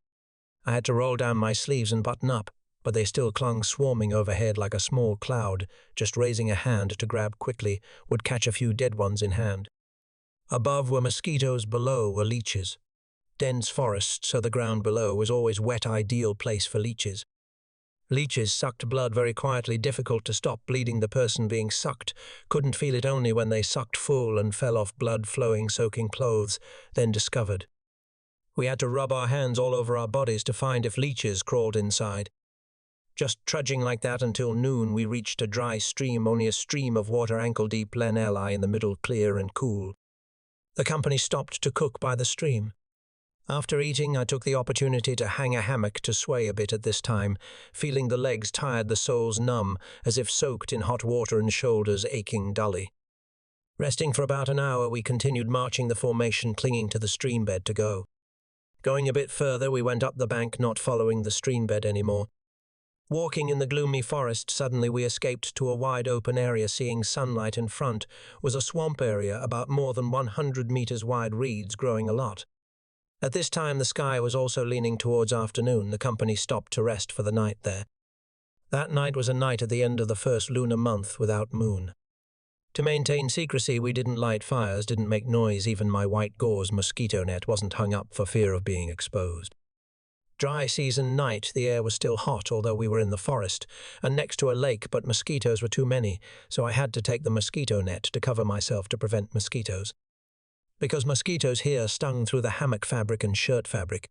[SPEAKER 1] I had to roll down my sleeves and button up, but they still clung swarming overhead like a small cloud. Just raising a hand to grab quickly would catch a few dead ones in hand. Above were mosquitoes, below were leeches. Dense forest, so the ground below was always wet, ideal place for leeches. Leeches sucked blood very quietly, difficult to stop bleeding. The person being sucked couldn't feel it only when they sucked full and fell off, blood flowing, soaking clothes, then discovered. We had to rub our hands all over our bodies to find if leeches crawled inside. Just trudging like that until noon, we reached a dry stream, only a stream of water ankle-deep, Plen in the middle, clear and cool. The company stopped to cook by the stream. After eating, I took the opportunity to hang a hammock to sway a bit at this time, feeling the legs tired, the soles numb, as if soaked in hot water, and shoulders aching dully. Resting for about an hour, we continued marching the formation, clinging to the stream bed to go. Going a bit further, we went up the bank, not following the stream bed anymore. Walking in the gloomy forest, suddenly we escaped to a wide open area. Seeing sunlight in front was a swamp area, about more than 100 meters wide, reeds growing a lot. At this time, the sky was also leaning towards afternoon. The company stopped to rest for the night there. That night was a night at the end of the first lunar month without moon. To maintain secrecy, we didn't light fires, didn't make noise. Even my white gauze mosquito net wasn't hung up for fear of being exposed. Dry season night, the air was still hot, although we were in the forest and next to a lake, but mosquitoes were too many, so I had to take the mosquito net to cover myself to prevent mosquitoes. Because mosquitoes here stung through the hammock fabric and shirt fabric.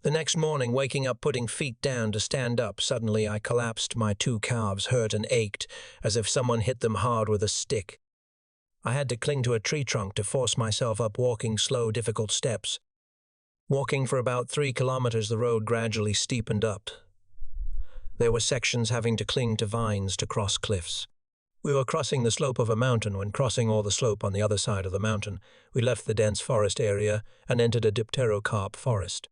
[SPEAKER 1] The next morning, waking up, putting feet down to stand up, suddenly I collapsed. My 2 calves hurt and ached, as if someone hit them hard with a stick. I had to cling to a tree trunk to force myself up, walking slow, difficult steps. Walking for about 3 kilometers, the road gradually steepened up. There were sections having to cling to vines to cross cliffs. We were crossing the slope of a mountain when, crossing all the slope on the other side of the mountain, we left the dense forest area and entered a dipterocarp forest.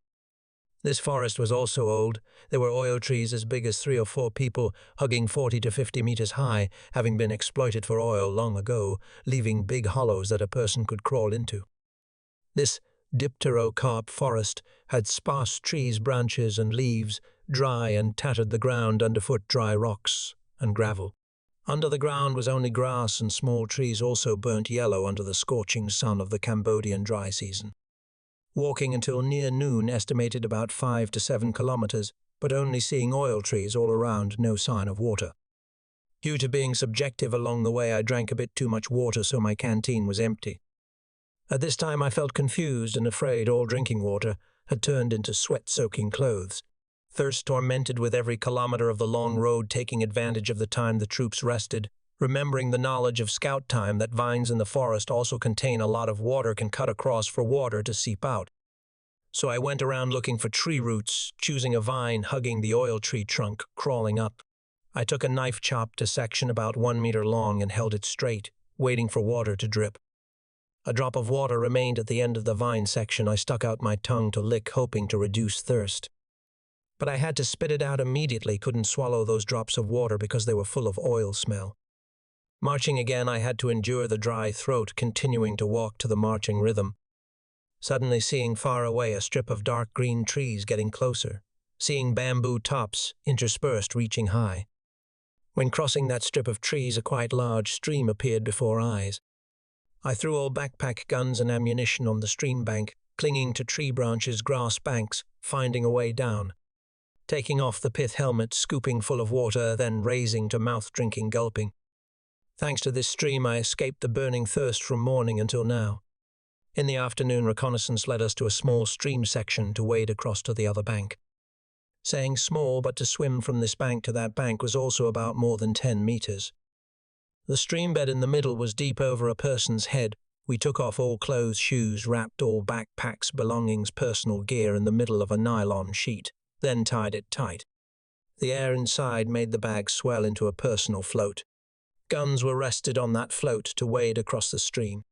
[SPEAKER 1] This forest was also old. There were oil trees as big as 3 or 4 people, hugging 40 to 50 meters high, having been exploited for oil long ago, leaving big hollows that a person could crawl into. This dipterocarp forest had sparse trees, branches, and leaves, dry and tattered the ground underfoot, dry rocks and gravel. Under the ground was only grass and small trees, also burnt yellow under the scorching sun of the Cambodian dry season. Walking until near noon, estimated about 5 to 7 kilometers, but only seeing oil trees all around, no sign of water. Due to being subjective along the way, I drank a bit too much water, so my canteen was empty. At this time I felt confused and afraid. All drinking water had turned into sweat-soaking clothes. Thirst tormented with every kilometer of the long road, taking advantage of the time the troops rested, remembering the knowledge of scout time that vines in the forest also contain a lot of water, can cut across for water to seep out. So I went around looking for tree roots, choosing a vine hugging the oil tree trunk, crawling up. I took a knife, chopped a section about 1 meter long and held it straight, waiting for water to drip. A drop of water remained at the end of the vine section. I stuck out my tongue to lick, hoping to reduce thirst. But I had to spit it out immediately, couldn't swallow those drops of water because they were full of oil smell. Marching again, I had to endure the dry throat, continuing to walk to the marching rhythm. Suddenly seeing far away a strip of dark green trees getting closer, seeing bamboo tops interspersed reaching high. When crossing that strip of trees, a quite large stream appeared before eyes. I threw all backpack, guns and ammunition on the stream bank, clinging to tree branches, grass banks, finding a way down. Taking off the pith helmet, scooping full of water, then raising to mouth, drinking, gulping. Thanks to this stream, I escaped the burning thirst from morning until now. In the afternoon, reconnaissance led us to a small stream section to wade across to the other bank. Saying small, but to swim from this bank to that bank was also about more than 10 meters. The stream bed in the middle was deep over a person's head. We took off all clothes, shoes, wrapped all backpacks, belongings, personal gear in the middle of a nylon sheet, then tied it tight. The air inside made the bag swell into a personal float. Guns were rested on that float to wade across the stream.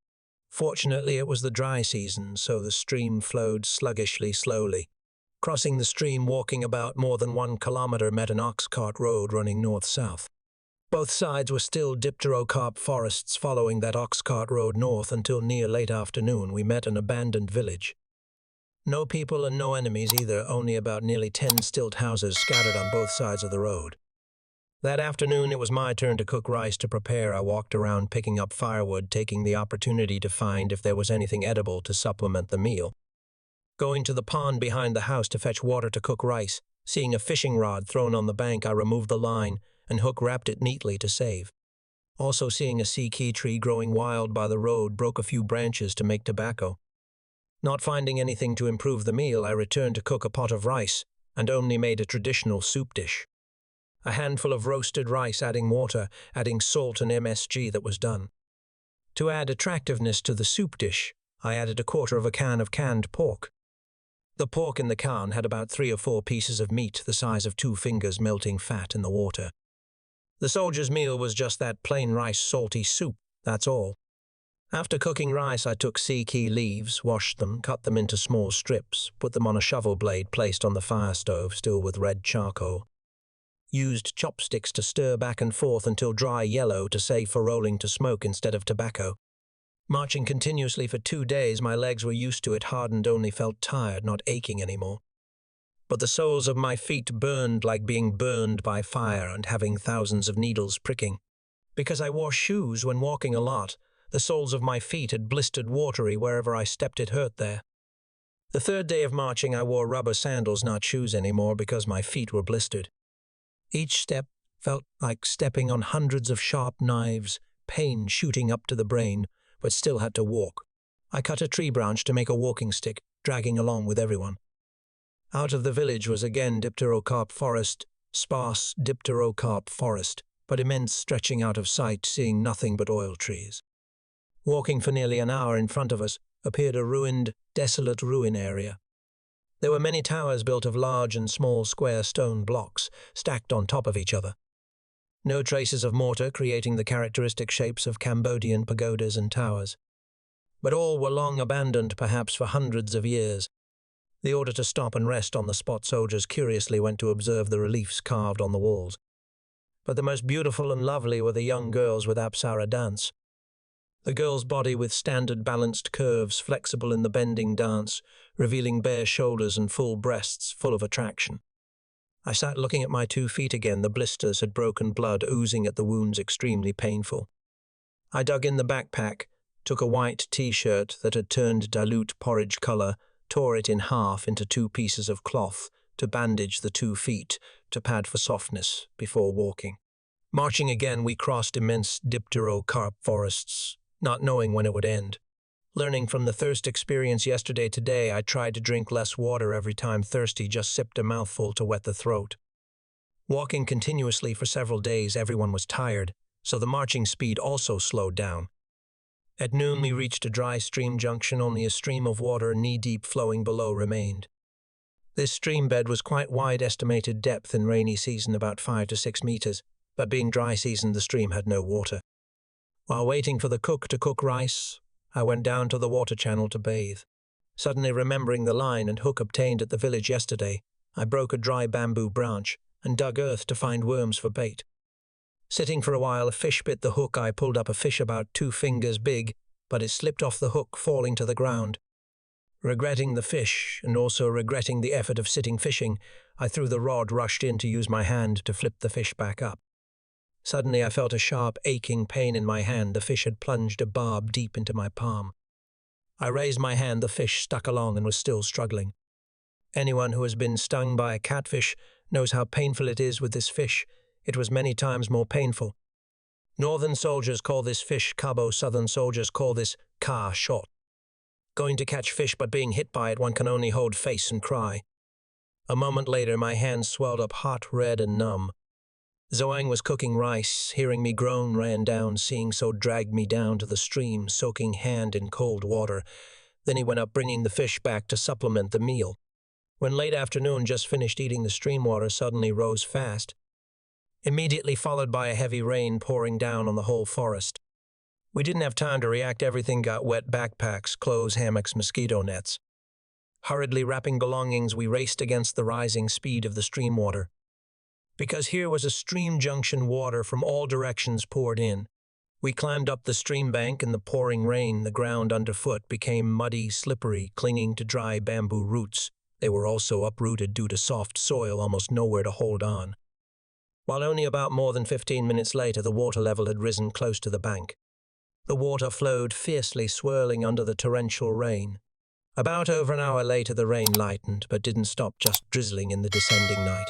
[SPEAKER 1] Fortunately, it was the dry season, so the stream flowed sluggishly, slowly. Crossing the stream, walking about more than 1 kilometer, met an ox cart road running north-south. Both sides were still dipterocarp forests. Following that ox cart road north until near late afternoon, we met an abandoned village. No people and no enemies either, only about nearly 10 stilt houses scattered on both sides of the road. That afternoon it was my turn to cook rice. To prepare, I walked around picking up firewood, taking the opportunity to find if there was anything edible to supplement the meal. Going to the pond behind the house to fetch water to cook rice, seeing a fishing rod thrown on the bank, I removed the line and hook wrapped it neatly to save. Also seeing a sea-key tree growing wild by the road, broke a few branches to make tobacco. Not finding anything to improve the meal, I returned to cook a pot of rice and only made a traditional soup dish. A handful of roasted rice, adding water, adding salt and MSG, that was done. To add attractiveness to the soup dish, I added a quarter of a can of canned pork. The pork in the can had about 3 or 4 pieces of meat the size of 2 fingers melting fat in the water. The soldier's meal was just that, plain rice, salty soup, that's all. After cooking rice, I took sea-key leaves, washed them, cut them into small strips, put them on a shovel blade placed on the fire stove, still with red charcoal. Used chopsticks to stir back and forth until dry yellow, to save for rolling to smoke instead of tobacco. Marching continuously for 2 days, my legs were used to it, hardened, only felt tired, not aching anymore. But the soles of my feet burned like being burned by fire and having thousands of needles pricking. Because I wore shoes when walking a lot, the soles of my feet had blistered watery. Wherever I stepped, it hurt there. The 3rd day of marching, I wore rubber sandals, not shoes anymore, because my feet were blistered. Each step felt like stepping on hundreds of sharp knives, pain shooting up to the brain, but still had to walk. I cut a tree branch to make a walking stick, dragging along with everyone. Out of the village was again dipterocarp forest, sparse dipterocarp forest, but immense, stretching out of sight, seeing nothing but oil trees. Walking for nearly an hour, in front of us appeared a ruined, desolate ruin area. There were many towers built of large and small square stone blocks, stacked on top of each other. No traces of mortar creating the characteristic shapes of Cambodian pagodas and towers. But all were long abandoned, perhaps for hundreds of years. The order to stop and rest on the spot soldiers curiously went to observe the reliefs carved on the walls. But the most beautiful and lovely were the young girls with Apsara dance. The girl's body with standard balanced curves, flexible in the bending dance, revealing bare shoulders and full breasts, full of attraction. I sat looking at my 2 feet again. The blisters had broken, blood oozing at the wounds, extremely painful. I dug in the backpack, took a white t-shirt that had turned dilute porridge color, tore it in half into 2 pieces of cloth to bandage the 2 feet, to pad for softness before walking. Marching again, we crossed immense dipterocarp forests, not knowing when it would end. Learning from the thirst experience yesterday, today I tried to drink less water every time thirsty, just sipped a mouthful to wet the throat. Walking continuously for several days, everyone was tired, so the marching speed also slowed down. At noon we reached a dry stream junction. Only a stream of water knee-deep flowing below remained. This stream bed was quite wide, estimated depth in rainy season about 5 to 6 meters, but being dry season the stream had no water. While waiting for the cook to cook rice, I went down to the water channel to bathe. Suddenly remembering the line and hook obtained at the village yesterday, I broke a dry bamboo branch and dug earth to find worms for bait. Sitting for a while, a fish bit the hook. I pulled up a fish about 2 fingers big, but it slipped off the hook, falling to the ground. Regretting the fish, and also regretting the effort of sitting fishing, I threw the rod, rushed in to use my hand to flip the fish back up. Suddenly I felt a sharp, aching pain in my hand. The fish had plunged a barb deep into my palm. I raised my hand. The fish stuck along and was still struggling. Anyone who has been stung by a catfish knows how painful it is with this fish. It was many times more painful. Northern soldiers call this fish kabo. Southern soldiers call this ka shot. Going to catch fish, but being hit by it, one can only hold face and cry. A moment later, my hands swelled up hot, red, and numb. Zoang was cooking rice. Hearing me groan, ran down, seeing so dragged me down to the stream, soaking hand in cold water. Then he went up, bringing the fish back to supplement the meal. When late afternoon, just finished eating, the stream water suddenly rose fast, immediately followed by a heavy rain pouring down on the whole forest. We didn't have time to react. Everything got wet: backpacks, clothes, hammocks, mosquito nets. Hurriedly wrapping belongings, we raced against the rising speed of the stream water. Because here was a stream junction, water from all directions poured in. We climbed up the stream bank in the pouring rain. The ground underfoot became muddy, slippery, clinging to dry bamboo roots. They were also uprooted due to soft soil, almost nowhere to hold on. While only about more than 15 minutes later, the water level had risen close to the bank. The water flowed fiercely, swirling under the torrential rain. About over an hour later, the rain lightened, but didn't stop just drizzling in the descending night.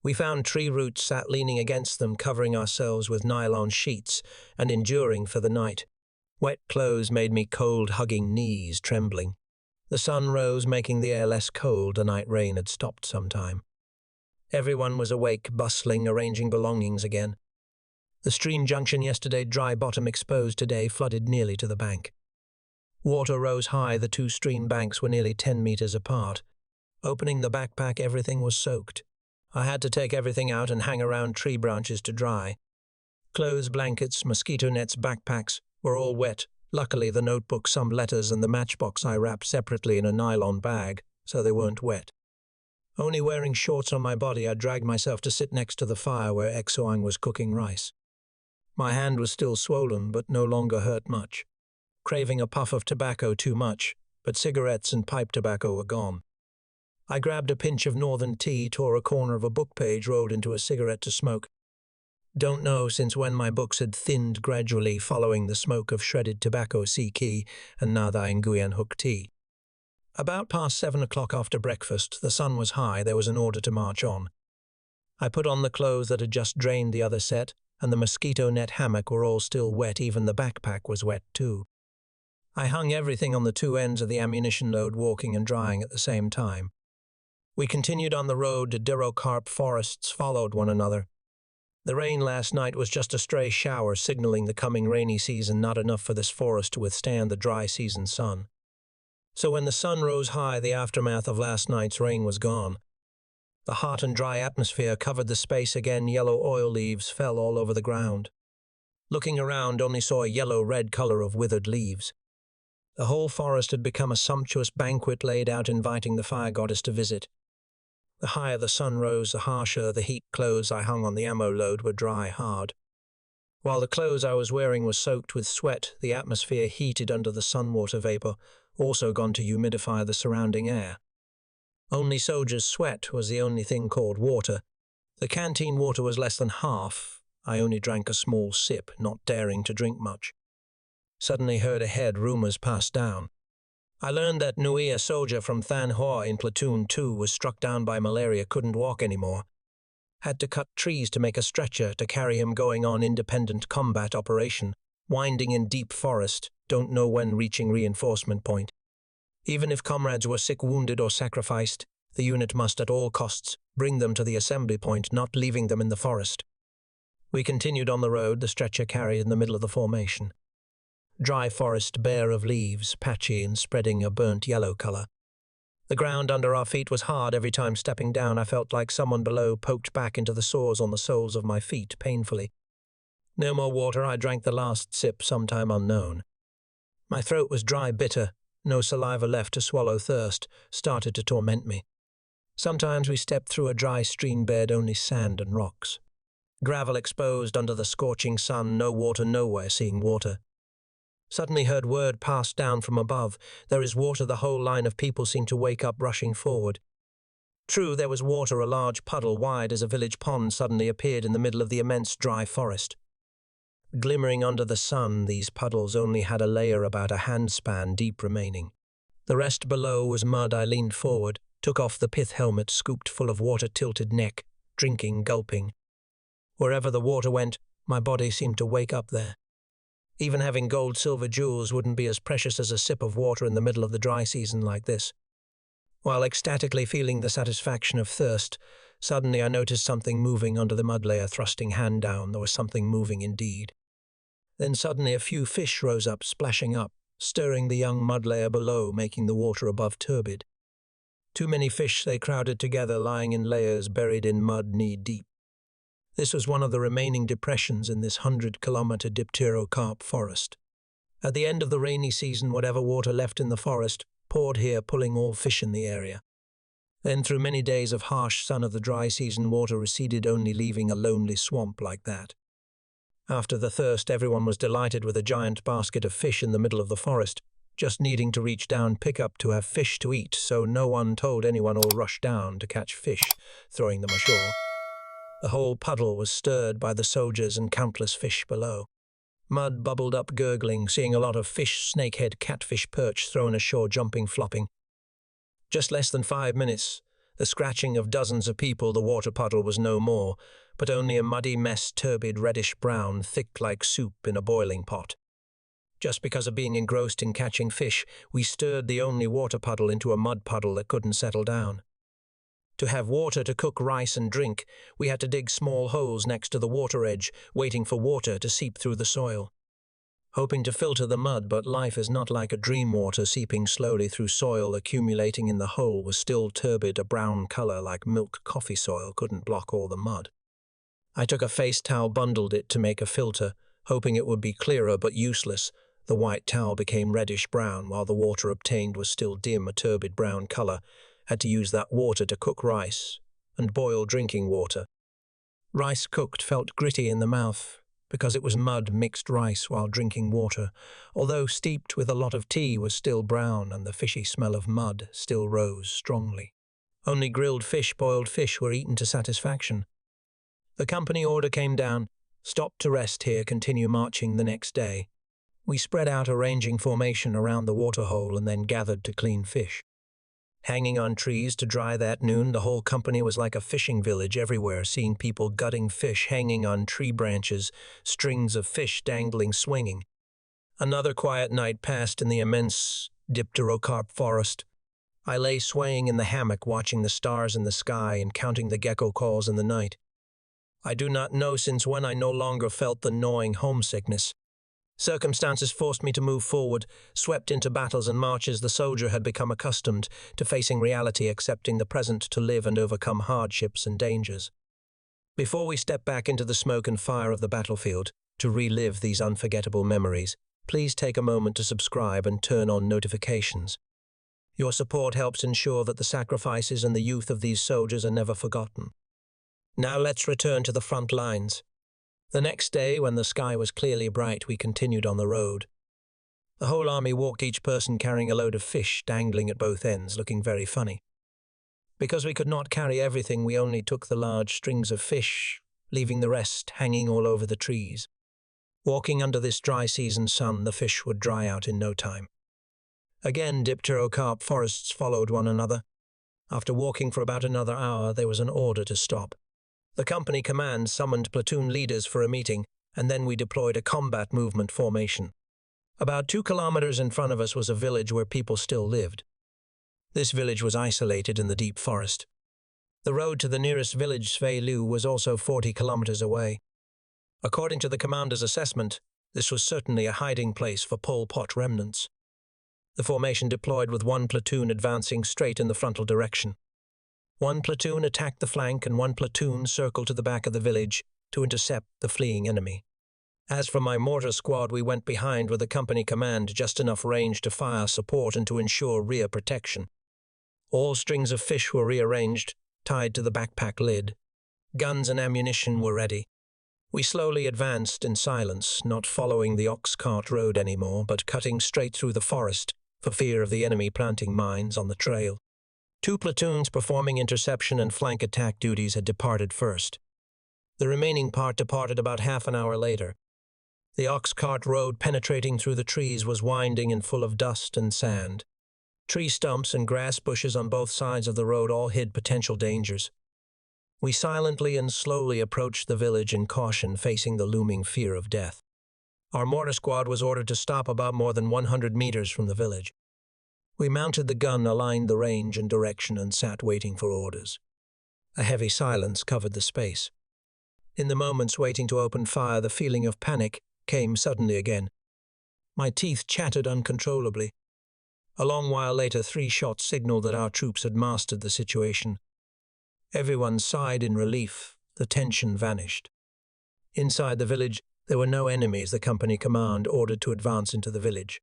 [SPEAKER 1] We found tree roots, sat leaning against them, covering ourselves with nylon sheets and enduring for the night. Wet clothes made me cold, hugging knees, trembling. The sun rose, making the air less cold. The night rain had stopped some time. Everyone was awake, bustling, arranging belongings again. The stream junction yesterday, dry bottom exposed, today flooded nearly to the bank. Water rose high. The 2 stream banks were nearly 10 meters apart. Opening the backpack, everything was soaked. I had to take everything out and hang around tree branches to dry. Clothes, blankets, mosquito nets, backpacks were all wet. Luckily, the notebook, some letters, and the matchbox I wrapped separately in a nylon bag, so they weren't wet. Only wearing shorts on my body, I dragged myself to sit next to the fire where Exoang was cooking rice. My hand was still swollen, but no longer hurt much. Craving a puff of tobacco too much, but cigarettes and pipe tobacco were gone. I grabbed a pinch of northern tea, tore a corner of a book page, rolled into a cigarette to smoke. Don't know since when my books had thinned gradually, following the smoke of shredded tobacco, siki, and Nathai Nguyen Hook tea. About past 7 o'clock after breakfast, the sun was high. There was an order to march on. I put on the clothes that had just drained the other set, and the mosquito net hammock were all still wet. Even the backpack was wet too. I hung everything on the 2 ends of the ammunition load, walking and drying at the same time. We continued on the road. The Dirocarp forests followed one another. The rain last night was just a stray shower, signaling the coming rainy season, not enough for this forest to withstand the dry season sun. So when the sun rose high, the aftermath of last night's rain was gone. The hot and dry atmosphere covered the space again. Yellow oil leaves fell all over the ground. Looking around, only saw a yellow-red color of withered leaves. The whole forest had become a sumptuous banquet laid out inviting the fire goddess to visit. The higher the sun rose, the harsher the heat. Clothes I hung on the ammo load were dry hard. While the clothes I was wearing were soaked with sweat, the atmosphere heated under the sun-water vapor, also gone to humidify the surrounding air. Only soldiers' sweat was the only thing called water. The canteen water was less than half. I only drank a small sip, not daring to drink much. Suddenly heard ahead rumors passed down. I learned that Nui, a soldier from Than Hoa in Platoon 2, was struck down by malaria, couldn't walk anymore. Had to cut trees to make a stretcher to carry him going on independent combat operation, winding in deep forest, don't know when reaching reinforcement point. Even if comrades were sick, wounded or sacrificed, the unit must at all costs bring them to the assembly point, not leaving them in the forest. We continued on the road, the stretcher carried in the middle of the formation. Dry forest bare of leaves, patchy and spreading a burnt yellow color. The ground under our feet was hard. Every time stepping down, I felt like someone below poked back into the sores on the soles of my feet painfully. No more water. I drank the last sip sometime unknown. My throat was dry, bitter, no saliva left to swallow. Thirst started to torment me. Sometimes we stepped through a dry stream bed, only sand and rocks. Gravel exposed under the scorching sun, no water nowhere, seeing water. Suddenly heard word passed down from above. There is water. The whole line of people seemed to wake up, rushing forward. True, there was water. A large puddle, wide as a village pond, suddenly appeared in the middle of the immense dry forest. Glimmering under the sun, these puddles only had a layer about a handspan deep remaining. The rest below was mud. I leaned forward, took off the pith helmet, scooped full of water, tilted neck, drinking, gulping. Wherever the water went, my body seemed to wake up there. Even having gold, silver, jewels wouldn't be as precious as a sip of water in the middle of the dry season like this. While ecstatically feeling the satisfaction of thirst, suddenly I noticed something moving under the mud layer. Thrusting hand down, there was something moving indeed. Then suddenly a few fish rose up, splashing up, stirring the young mud layer below, making the water above turbid. Too many fish, they crowded together, lying in layers, buried in mud knee-deep. This was one of the remaining depressions in this 100-kilometer dipterocarp forest. At the end of the rainy season, whatever water left in the forest poured here, pulling all fish in the area. Then through many days of harsh sun of the dry season, water receded, only leaving a lonely swamp like that. After the thirst, everyone was delighted with a giant basket of fish in the middle of the forest, just needing to reach down, pick up to have fish to eat, so no one told anyone or rushed down to catch fish, throwing them ashore. The whole puddle was stirred by the soldiers and countless fish below. Mud bubbled up, gurgling, seeing a lot of fish, snakehead, catfish, perch thrown ashore, jumping, flopping. Just less than 5 minutes, the scratching of dozens of people, the water puddle was no more, but only a muddy mess, turbid, reddish-brown, thick like soup in a boiling pot. Just because of being engrossed in catching fish, we stirred the only water puddle into a mud puddle that couldn't settle down. To have water to cook rice and drink, we had to dig small holes next to the water edge, waiting for water to seep through the soil. Hoping to filter the mud, but life is not like a dream. Water seeping slowly through soil, accumulating in the hole, was still turbid, a brown color like milk coffee soil, couldn't block all the mud. I took a face towel, bundled it to make a filter, hoping it would be clearer, but useless. The white towel became reddish-brown, while the water obtained was still dim, a turbid brown color. Had to use that water to cook rice and boil drinking water. Rice cooked felt gritty in the mouth because it was mud mixed rice, while drinking water, although steeped with a lot of tea, was still brown, and the fishy smell of mud still rose strongly. Only grilled fish, boiled fish, were eaten to satisfaction. The company order came down: stop to rest here, continue marching the next day. We spread out, arranging formation around the waterhole, and then gathered to clean fish. Hanging on trees to dry that noon, the whole company was like a fishing village everywhere, seeing people gutting fish, hanging on tree branches, strings of fish dangling, swinging. Another quiet night passed in the immense dipterocarp forest. I lay swaying in the hammock, watching the stars in the sky and counting the gecko calls in the night. I do not know since when I no longer felt the gnawing homesickness. Circumstances forced me to move forward, swept into battles and marches. The soldier had become accustomed to facing reality, accepting the present to live and overcome hardships and dangers. Before we step back into the smoke and fire of the battlefield to relive these unforgettable memories, please take a moment to subscribe and turn on notifications. Your support helps ensure that the sacrifices and the youth of these soldiers are never forgotten. Now let's return to the front lines. The next day, when the sky was clearly bright, we continued on the road. The whole army walked, each person carrying a load of fish dangling at both ends, looking very funny. Because we could not carry everything, we only took the large strings of fish, leaving the rest hanging all over the trees. Walking under this dry season sun, the fish would dry out in no time. Again, dipterocarp forests followed one another. After walking for about another hour, there was an order to stop. The company command summoned platoon leaders for a meeting, and then we deployed a combat movement formation. About 2 kilometers in front of us was a village where people still lived. This village was isolated in the deep forest. The road to the nearest village, Svei Lu, was also 40 kilometers away. According to the commander's assessment, this was certainly a hiding place for Pol Pot remnants. The formation deployed with 1 platoon advancing straight in the frontal direction. 1 platoon attacked the flank and 1 platoon circled to the back of the village to intercept the fleeing enemy. As for my mortar squad, we went behind with the company command, just enough range to fire support and to ensure rear protection. All strings of fish were rearranged, tied to the backpack lid. Guns and ammunition were ready. We slowly advanced in silence, not following the ox cart road anymore, but cutting straight through the forest for fear of the enemy planting mines on the trail. 2 platoons performing interception and flank attack duties had departed first. The remaining part departed about half an hour later. The ox cart road penetrating through the trees was winding and full of dust and sand. Tree stumps and grass bushes on both sides of the road all hid potential dangers. We silently and slowly approached the village in caution, facing the looming fear of death. Our mortar squad was ordered to stop about more than 100 meters from the village. We mounted the gun, aligned the range and direction, and sat waiting for orders. A heavy silence covered the space. In the moments waiting to open fire, the feeling of panic came suddenly again. My teeth chattered uncontrollably. A long while later, 3 shots signaled that our troops had mastered the situation. Everyone sighed in relief. The tension vanished. Inside the village, there were no enemies. The company command ordered to advance into the village.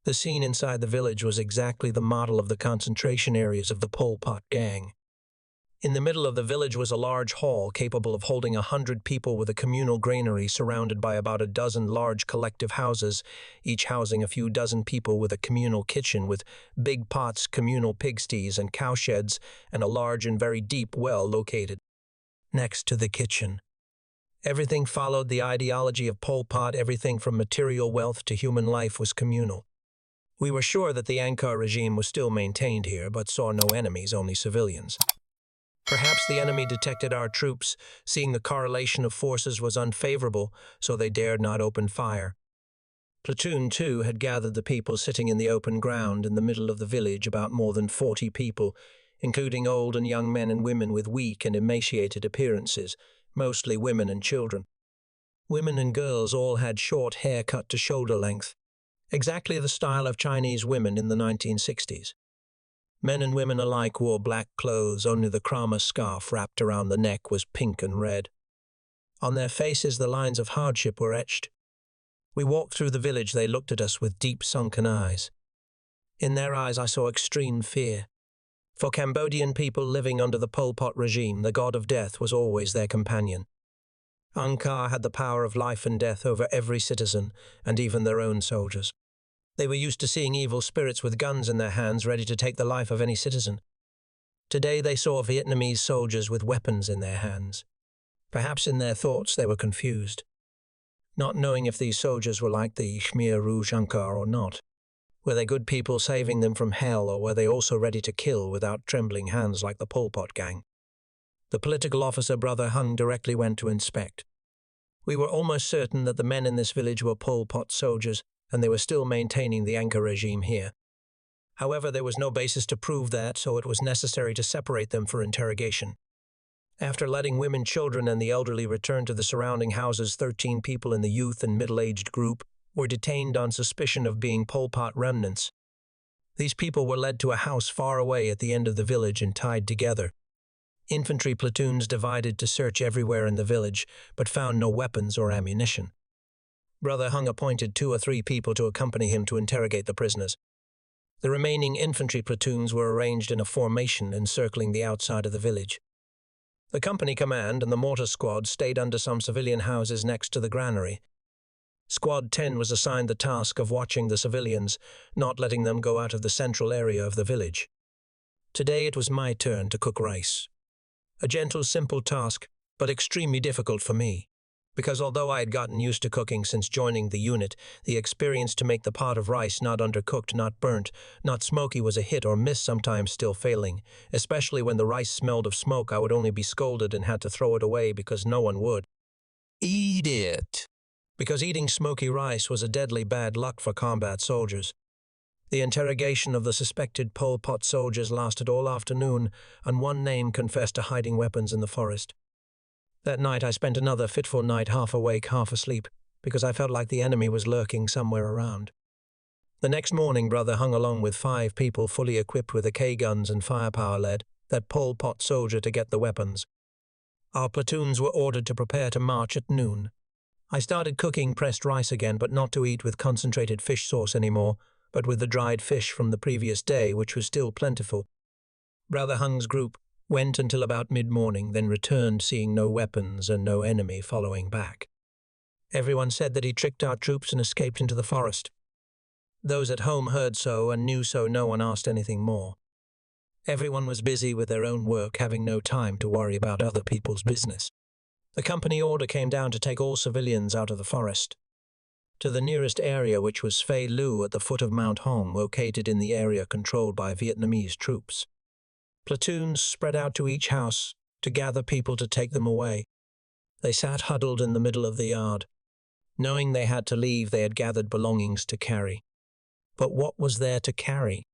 [SPEAKER 1] The scene inside the village was exactly the model of the concentration areas of the Pol Pot gang. In the middle of the village was a large hall capable of holding 100 people, with a communal granary surrounded by about a dozen large collective houses, each housing a few dozen people, with a communal kitchen with big pots, communal pigsties and cowsheds, and a large and very deep well located next to the kitchen. Everything followed the ideology of Pol Pot. Everything from material wealth to human life was communal. We were sure that the Angkar regime was still maintained here, but saw no enemies, only civilians. Perhaps the enemy detected our troops, seeing the correlation of forces was unfavorable, so they dared not open fire. Platoon 2 had gathered the people sitting in the open ground in the middle of the village, about more than 40 people, including old and young men and women with weak and emaciated appearances, mostly women and children. Women and girls all had short hair cut to shoulder length, exactly the style of Chinese women in the 1960s. Men and women alike wore black clothes, only the krama scarf wrapped around the neck was pink and red. On their faces the lines of hardship were etched. We walked through the village. They looked at us with deep sunken eyes. In their eyes I saw extreme fear. For Cambodian people living under the Pol Pot regime, the god of death was always their companion. Angkar had the power of life and death over every citizen, and even their own soldiers. They were used to seeing evil spirits with guns in their hands, ready to take the life of any citizen. Today they saw Vietnamese soldiers with weapons in their hands. Perhaps in their thoughts they were confused, not knowing if these soldiers were like the Khmer Rouge Angkar or not. Were they good people saving them from hell, or were they also ready to kill without trembling hands like the Pol Pot gang? The political officer, Brother Hung, directly went to inspect. We were almost certain that the men in this village were Pol Pot soldiers, and they were still maintaining the Angkar regime here. However, there was no basis to prove that, so it was necessary to separate them for interrogation. After letting women, children, and the elderly return to the surrounding houses, 13 people in the youth and middle-aged group were detained on suspicion of being Pol Pot remnants. These people were led to a house far away at the end of the village and tied together. Infantry platoons divided to search everywhere in the village, but found no weapons or ammunition. Brother Hung appointed 2 or 3 people to accompany him to interrogate the prisoners. The remaining infantry platoons were arranged in a formation encircling the outside of the village. The company command and the mortar squad stayed under some civilian houses next to the granary. Squad 10 was assigned the task of watching the civilians, not letting them go out of the central area of the village. Today it was my turn to cook rice. A gentle, simple task, but extremely difficult for me, because although I had gotten used to cooking since joining the unit, the experience to make the pot of rice not undercooked, not burnt, not smoky was a hit or miss, sometimes still failing. Especially when the rice smelled of smoke, I would only be scolded and had to throw it away because no one would eat it. Because eating smoky rice was a deadly bad luck for combat soldiers. The interrogation of the suspected Pol Pot soldiers lasted all afternoon, and one name confessed to hiding weapons in the forest. That night I spent another fitful night, half awake, half asleep, because I felt like the enemy was lurking somewhere around. The next morning, Brother Hung, along with 5 people fully equipped with AK guns and firepower, led that Pol Pot soldier to get the weapons. Our platoons were ordered to prepare to march at noon. I started cooking pressed rice again, but not to eat with concentrated fish sauce anymore, but with the dried fish from the previous day, which was still plentiful. Brother Hung's group went until about mid-morning, then returned, seeing no weapons and no enemy following back. Everyone said that he tricked our troops and escaped into the forest. Those at home heard so and knew so. No one asked anything more. Everyone was busy with their own work, having no time to worry about other people's business. The company order came down to take all civilians out of the forest to the nearest area, which was Phay Lu at the foot of Mount Hong, located in the area controlled by Vietnamese troops. Platoons spread out to each house to gather people to take them away. They sat huddled in the middle of the yard. Knowing they had to leave, they had gathered belongings to carry. But what was there to carry?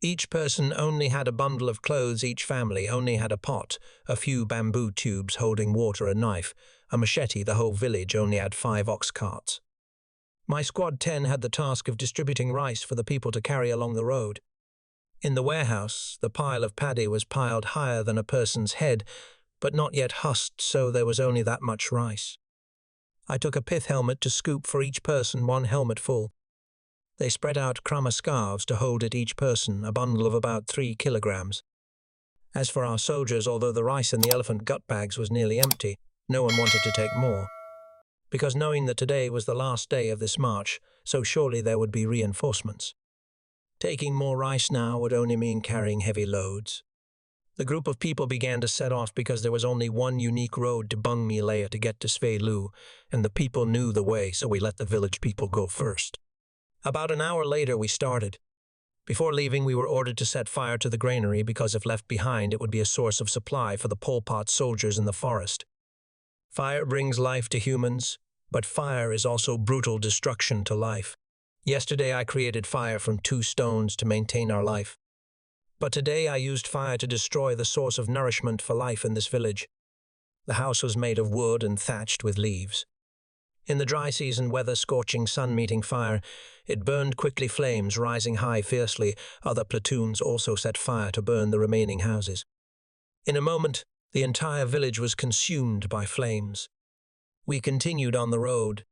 [SPEAKER 1] Each person only had a bundle of clothes, each family only had a pot, a few bamboo tubes holding water, a knife, a machete. The whole village only had 5 ox carts. My squad 10 had the task of distributing rice for the people to carry along the road. In the warehouse, the pile of paddy was piled higher than a person's head, but not yet husked, so there was only that much rice. I took a pith helmet to scoop for each person, 1 helmet full. They spread out krama scarves to hold it each person, a bundle of about 3 kilograms. As for our soldiers, although the rice in the elephant gut bags was nearly empty, no one wanted to take more. Because knowing that today was the last day of this march, so surely there would be reinforcements. Taking more rice now would only mean carrying heavy loads. The group of people began to set off because there was only one unique road to Bung Mi Lea to get to Phay Lu, and the people knew the way, so we let the village people go first. About an hour later we started. Before leaving, we were ordered to set fire to the granary because if left behind, it would be a source of supply for the Pol Pot soldiers in the forest. Fire brings life to humans, but fire is also brutal destruction to life. Yesterday I created fire from 2 stones to maintain our life. But today I used fire to destroy the source of nourishment for life in this village. The house was made of wood and thatched with leaves. In the dry season weather, scorching sun meeting fire, it burned quickly, flames rising high fiercely. Other platoons also set fire to burn the remaining houses. In a moment, the entire village was consumed by flames. We continued on the road.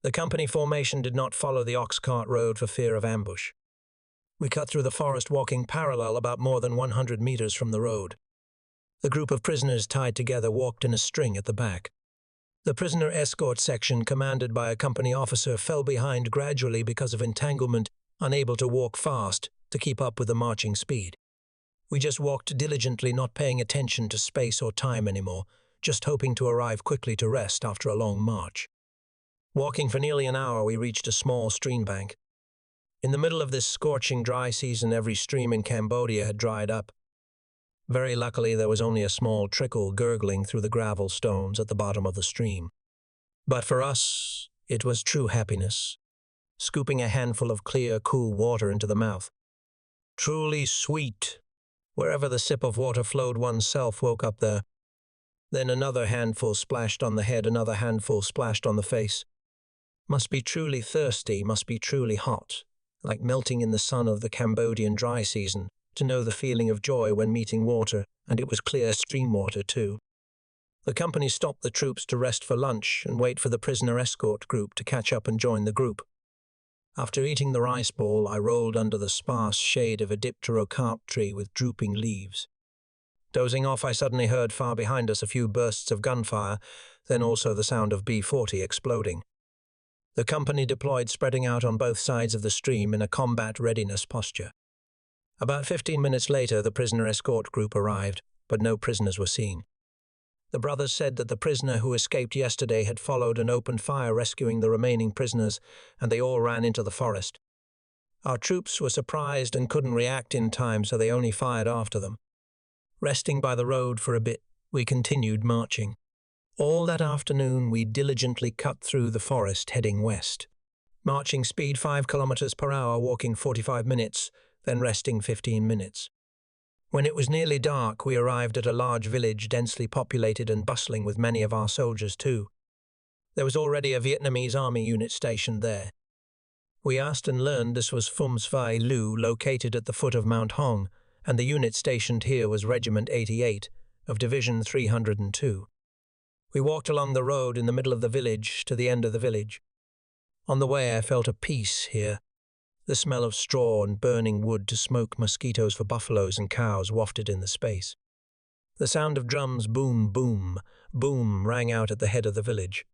[SPEAKER 1] The company formation did not follow the ox cart road for fear of ambush. We cut through the forest, walking parallel about more than 100 meters from the road. The group of prisoners tied together walked in a string at the back. The prisoner escort section, commanded by a company officer, fell behind gradually because of entanglement, unable to walk fast to keep up with the marching speed. We just walked diligently, not paying attention to space or time anymore, just hoping to arrive quickly to rest after a long march. Walking for nearly an hour, we reached a small stream bank. In the middle of this scorching dry season, every stream in Cambodia had dried up. Very luckily, there was only a small trickle gurgling through the gravel stones at the bottom of the stream. But for us, it was true happiness, scooping a handful of clear, cool water into the mouth. Truly sweet. Wherever the sip of water flowed, oneself woke up there. Then another handful splashed on the head, another handful splashed on the face. Must be truly thirsty, must be truly hot, like melting in the sun of the Cambodian dry season, to know the feeling of joy when meeting water, and it was clear stream water too. The company stopped the troops to rest for lunch and wait for the prisoner escort group to catch up and join the group. After eating the rice ball, I rolled under the sparse shade of a dipterocarp tree with drooping leaves. Dozing off, I suddenly heard far behind us a few bursts of gunfire, then also the sound of B-40 exploding. The company deployed, spreading out on both sides of the stream in a combat readiness posture. About 15 minutes later, the prisoner escort group arrived, but no prisoners were seen. The brothers said that the prisoner who escaped yesterday had followed and opened fire, rescuing the remaining prisoners, and they all ran into the forest. Our troops were surprised and couldn't react in time, so they only fired after them. Resting by the road for a bit, we continued marching. All that afternoon, we diligently cut through the forest, heading west. Marching speed 5 kilometers per hour, walking 45 minutes, then resting 15 minutes. When it was nearly dark, we arrived at a large village, densely populated and bustling with many of our soldiers too. There was already a Vietnamese army unit stationed there. We asked and learned this was Phum Svai Lu, located at the foot of Mount Hong, and the unit stationed here was Regiment 88 of Division 302. We walked along the road in the middle of the village to the end of the village. On the way, I felt a peace here. The smell of straw and burning wood to smoke mosquitoes for buffaloes and cows wafted in the space. The sound of drums boom, boom, boom rang out at the head of the village,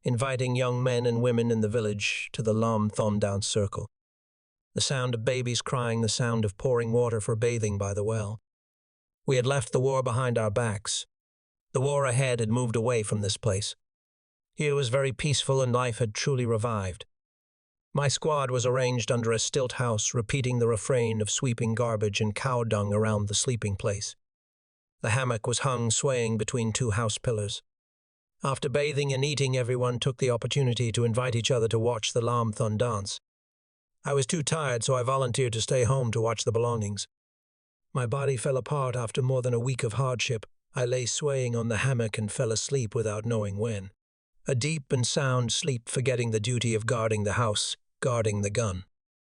[SPEAKER 1] inviting young men and women in the village to the Lam Thon dance circle. The sound of babies crying, the sound of pouring water for bathing by the well. We had left the war behind our backs. The war ahead had moved away from this place. Here was very peaceful and life had truly revived. My squad was arranged under a stilt house, repeating the refrain of sweeping garbage and cow dung around the sleeping place. The hammock was hung, swaying between 2 house pillars. After bathing and eating, everyone took the opportunity to invite each other to watch the Lam Thon dance. I was too tired, so I volunteered to stay home to watch the belongings. My body fell apart after more than a week of hardship. I lay swaying on the hammock and fell asleep without knowing when. A deep and sound sleep, forgetting the duty of guarding the house, guarding the gun.